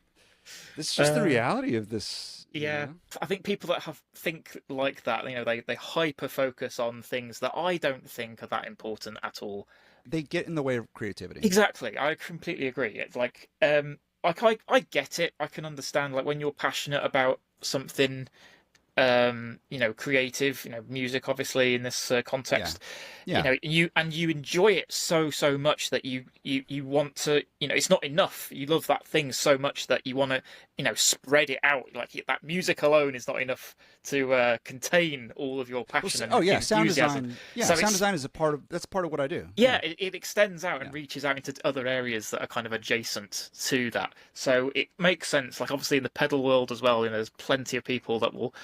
this is just the Uh, reality of this, yeah. I think people that have think like that, they hyper focus on things that I don't think are that important at all. They get in the way of creativity. Exactly. I completely agree. It's like I get it. I can understand like when you're passionate about something creative, music obviously in this Yeah, context, yeah. you enjoy it so much that you want to, it's not enough. You love that thing so much that you want to, spread it out. Like that music alone is not enough to contain all of your Well, passion oh and yeah, sound enthusiasm. design. Yeah, So sound it's design is that's part of what I do. yeah, Yeah, it extends out and yeah. reaches out into other areas that are kind of adjacent to that. So it makes sense. Like obviously in the pedal world as well, there's plenty of people that will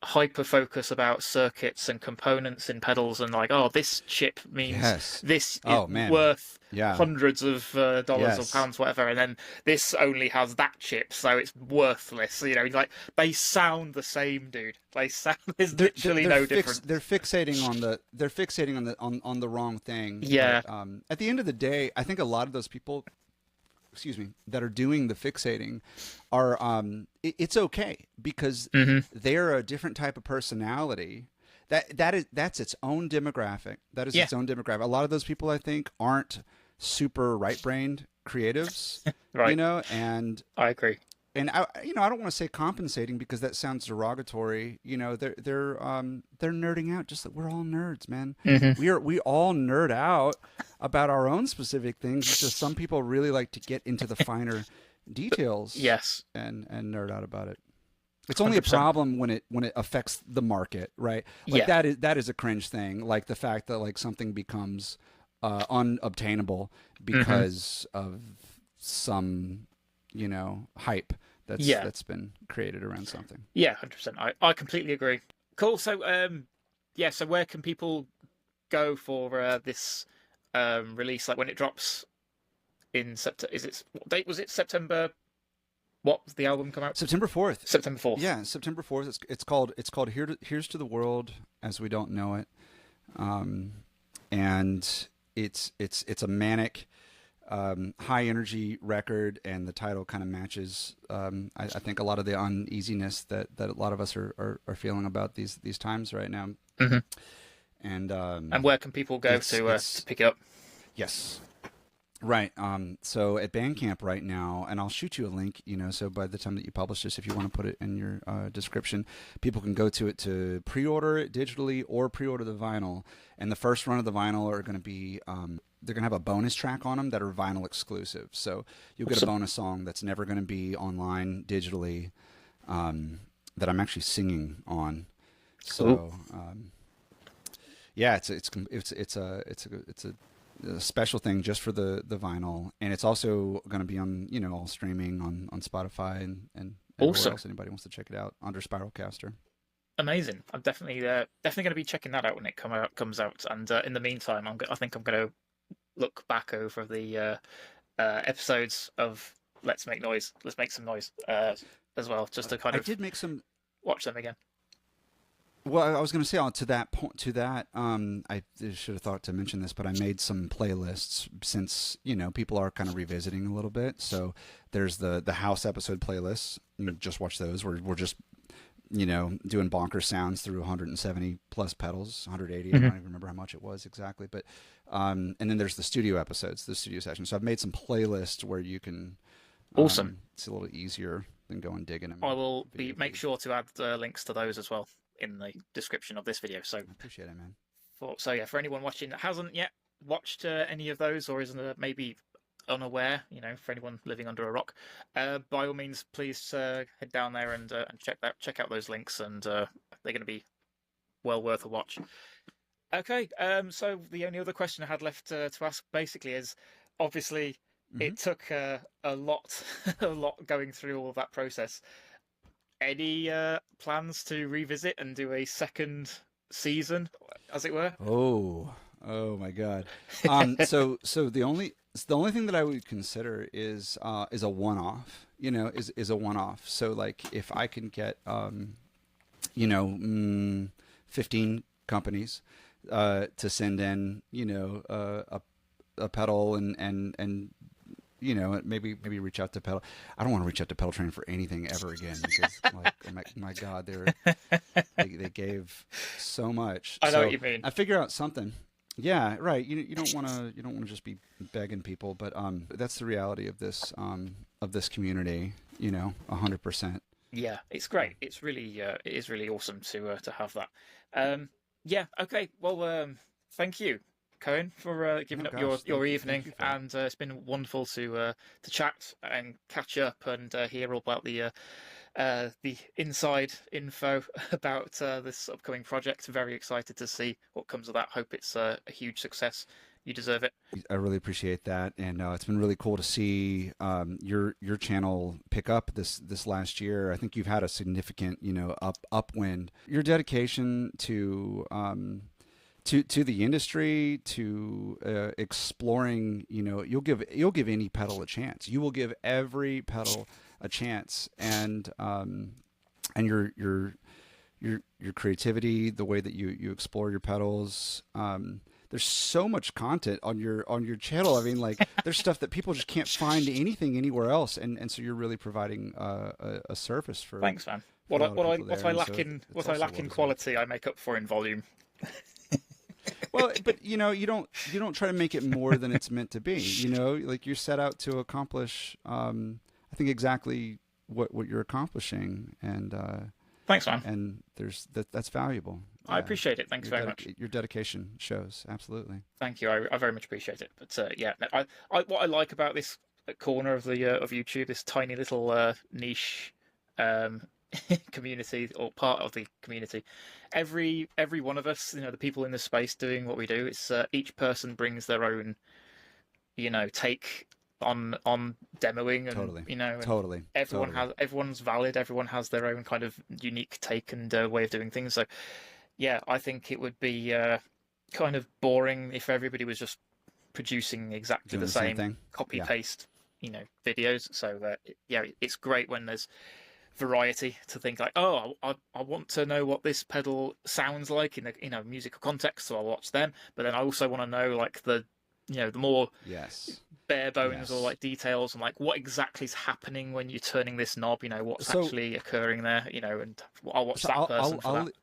hyper focus about circuits and components in pedals and like, oh, this chip means Yes. this is Oh man. worth Yeah. hundreds of dollars or Yes. pounds, whatever, and then this only has that chip, so it's worthless. Like they sound the same, dude. They sound there's literally no difference. They're fixating on the wrong thing. Yeah, But at the end of the day, I think a lot of those people excuse me, that are doing the fixating are it's okay because Hmm. they're a different type of personality. That's its own demographic. That is Yeah, its own demographic. A lot of those people, I think, aren't super right-brained creatives, you right. know, and I agree. I don't want to say compensating because that sounds derogatory. You know, they're nerding out just like we're all nerds, man. Hmm. We all nerd out about our own specific things. It's just some people really like to get into the finer details Yes, and nerd out about it. It's only a 100%. problem when it affects the market, right? Like Yeah. that is a cringe thing. Like the fact that like something becomes unobtainable Hmm. because of some, hype Yeah. that's been created around something. Yeah, 100%. I completely agree. Cool. So, yeah. So, where can people go for this release? Like when it drops in September? Is it what date was it? September. What was the album come out? September 4th. September 4th. Yeah, September 4th. It's called Here's to the World as We Don't Know It. Um, and it's a manic high energy record, and the title kind of matches I think a lot of the uneasiness that a lot of us are feeling about these times right now. Hmm. And And where can people go to it's pick it up? yes. Right. So at Bandcamp right now, and I'll shoot you a link, so by the time that you publish this, if you want to put it in your description, people can go to it to pre-order it digitally or pre-order the vinyl. And the first run of the vinyl are going to be, they're going to have a bonus track on them that are vinyl exclusive. So you'll get a Awesome. bonus song that's never going to be online digitally, that I'm actually singing on. Cool. So, yeah, it's a special thing just for the vinyl, and it's also going to be on all streaming on Spotify and everywhere Awesome. else anybody wants to check it out under Spiralcaster. Amazing. I'm definitely going to be checking that out when it comes out. And in the meantime, I think I'm going to look back over the episodes of Let's Make Noise. Let's make some noise as well, just to kind I of did make some. watch them again. Well, I was going to say to that point, I should have thought to mention this, but I made some playlists since people are kind of revisiting a little bit. So there's the house episode playlists. Just watch those. We're just doing bonkers sounds through 170 plus pedals, 180. I Hmm. don't even remember how much it was exactly, but and then there's the studio episodes, the studio sessions. So I've made some playlists where you can. Awesome. It's a little easier than going digging them I in will video make feed. sure to add links to those as well in the description of this video. So, I appreciate it, man. yeah, for anyone watching that hasn't yet watched any of those or isn't maybe unaware, for anyone living under a rock, by all means, please head down there and check out those links, and they're going to be well worth a watch. Okay, so the only other question I had left to ask basically is, obviously, Hmm. it took a lot, a lot going through all of that process. Any plans to revisit and do a second season, as it were? Oh my God. So the only thing that I would consider is a one-off. Is a one-off. So like if I can get you know, mm, 15 companies to send in, a pedal and maybe reach out to pedal. I don't want to reach out to Pedaltrain for anything ever again because like my God, they gave so much. I know what So you mean. I figure out something. Yeah, right. You don't want to just be begging people, but that's the reality of this community. 100%. Yeah, it's great. It is really awesome to have that. Um, yeah. Okay. Well, thank you, Cohen, for No, giving up gosh, your thank evening, you, Phil. and it's been wonderful to chat and catch up and hear all about the inside info about this upcoming project. Very excited to see what comes of that. Hope it's a huge success. You deserve it. I really appreciate that, and it's been really cool to see your channel pick up this last year. I think you've had a significant upwind. Your dedication to the industry, to exploring. You'll give any pedal a chance. You will give every pedal a chance, and your creativity, the way that you explore your pedals. there's so much content on your channel. I mean, like there's stuff that people just can't find anything anywhere else, and so you're really providing a service for. Thanks, man. For a lot of people What there, I and lack so in it's what I also lack in well-deserved. quality, I make up for in volume. Well, but you know, you don't try to make it more than it's meant to be. You know, like you're set out to accomplish. I think exactly what you're accomplishing, and Thanks, man. and that's valuable. I Yeah. appreciate it. Thanks very much. Your dedication shows, absolutely. Thank you. I very much appreciate it. But yeah, what I like about this corner of the of YouTube, this tiny little niche um, community or part of the community, every one of us, you know, the people in this space doing what we do, it's each person brings their own, you know, take on demoing, and Totally. you know, and Totally. everyone's valid. Everyone has their own kind of unique take and way of doing things. So yeah, I think it would be kind of boring if everybody was just producing exactly Doing the the same same thing. copy Yeah. paste, you know, videos. So yeah, it's great when there's variety to think like, oh, I want to know what this pedal sounds like in a, you know, musical context, so I'll watch them. But then I also want to know like the, you know, the more Yes. bare bones or Yes. like details and like what exactly is happening when you're turning this knob, you know, what's So- actually occurring there, you know, and I'll watch So that person for that.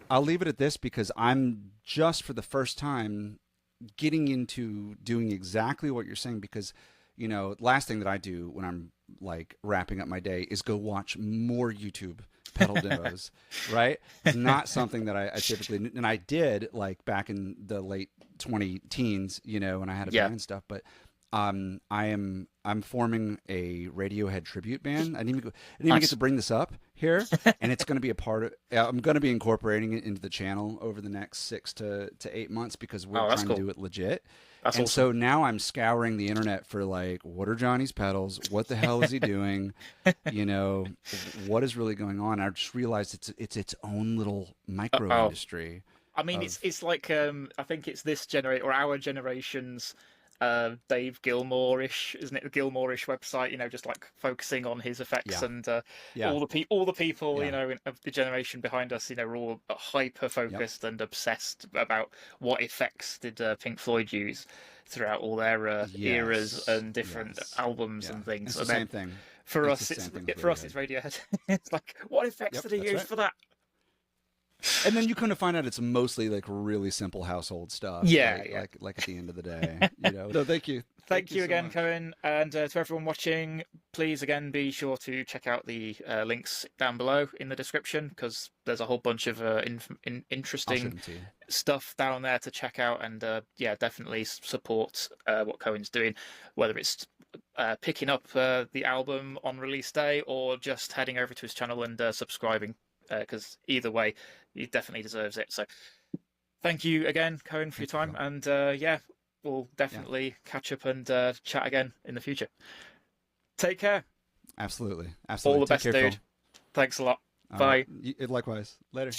I'll leave it at this because I'm just for the first time getting into doing exactly what you're saying, because you know, last thing that I do when I'm like wrapping up my day is go watch more YouTube pedal demos, right? It's not something that I typically, and I did like back in the late 20 teens, you know, when I had a band and stuff, but I'm forming a Radiohead tribute band. I didn't even get to bring this up here, and it's going to be a part of. I'm going to be incorporating it into the channel over the next 6 to 8 months because we're trying to do it legit. That's and awesome. so now I'm scouring the internet for like, what are Johnny's pedals? What the hell is he doing? You know, what is really going on? I just realized it's its own little micro industry. I mean, it's like I think it's this generation or our generation's Dave Gilmore-ish, isn't it? The Gilmore-ish website, you know, just like focusing on his effects and all the people, you know, of the generation behind us, you know, were all hyper focused and obsessed about what effects did Pink Floyd use throughout all their eras and different albums and things. It's and the same thing. For us, it's Radiohead. It's like, what effects did he use for that? And then you kind of find out it's mostly like really simple household stuff. Like at the end of the day, you know. So thank you. Thank you so again, much. Cohen. And to everyone watching, please again be sure to check out the links down below in the description, because there's a whole bunch of interesting stuff down there to check out. And yeah, definitely support what Cohen's doing, whether it's picking up the album on release day or just heading over to his channel and subscribing, because either way, he definitely deserves it. So thank you again, Cohen, for your time. And yeah, we'll definitely catch up and chat again in the future. Take care. Absolutely. All the best, dude. Thanks a lot. Bye. Likewise. Later.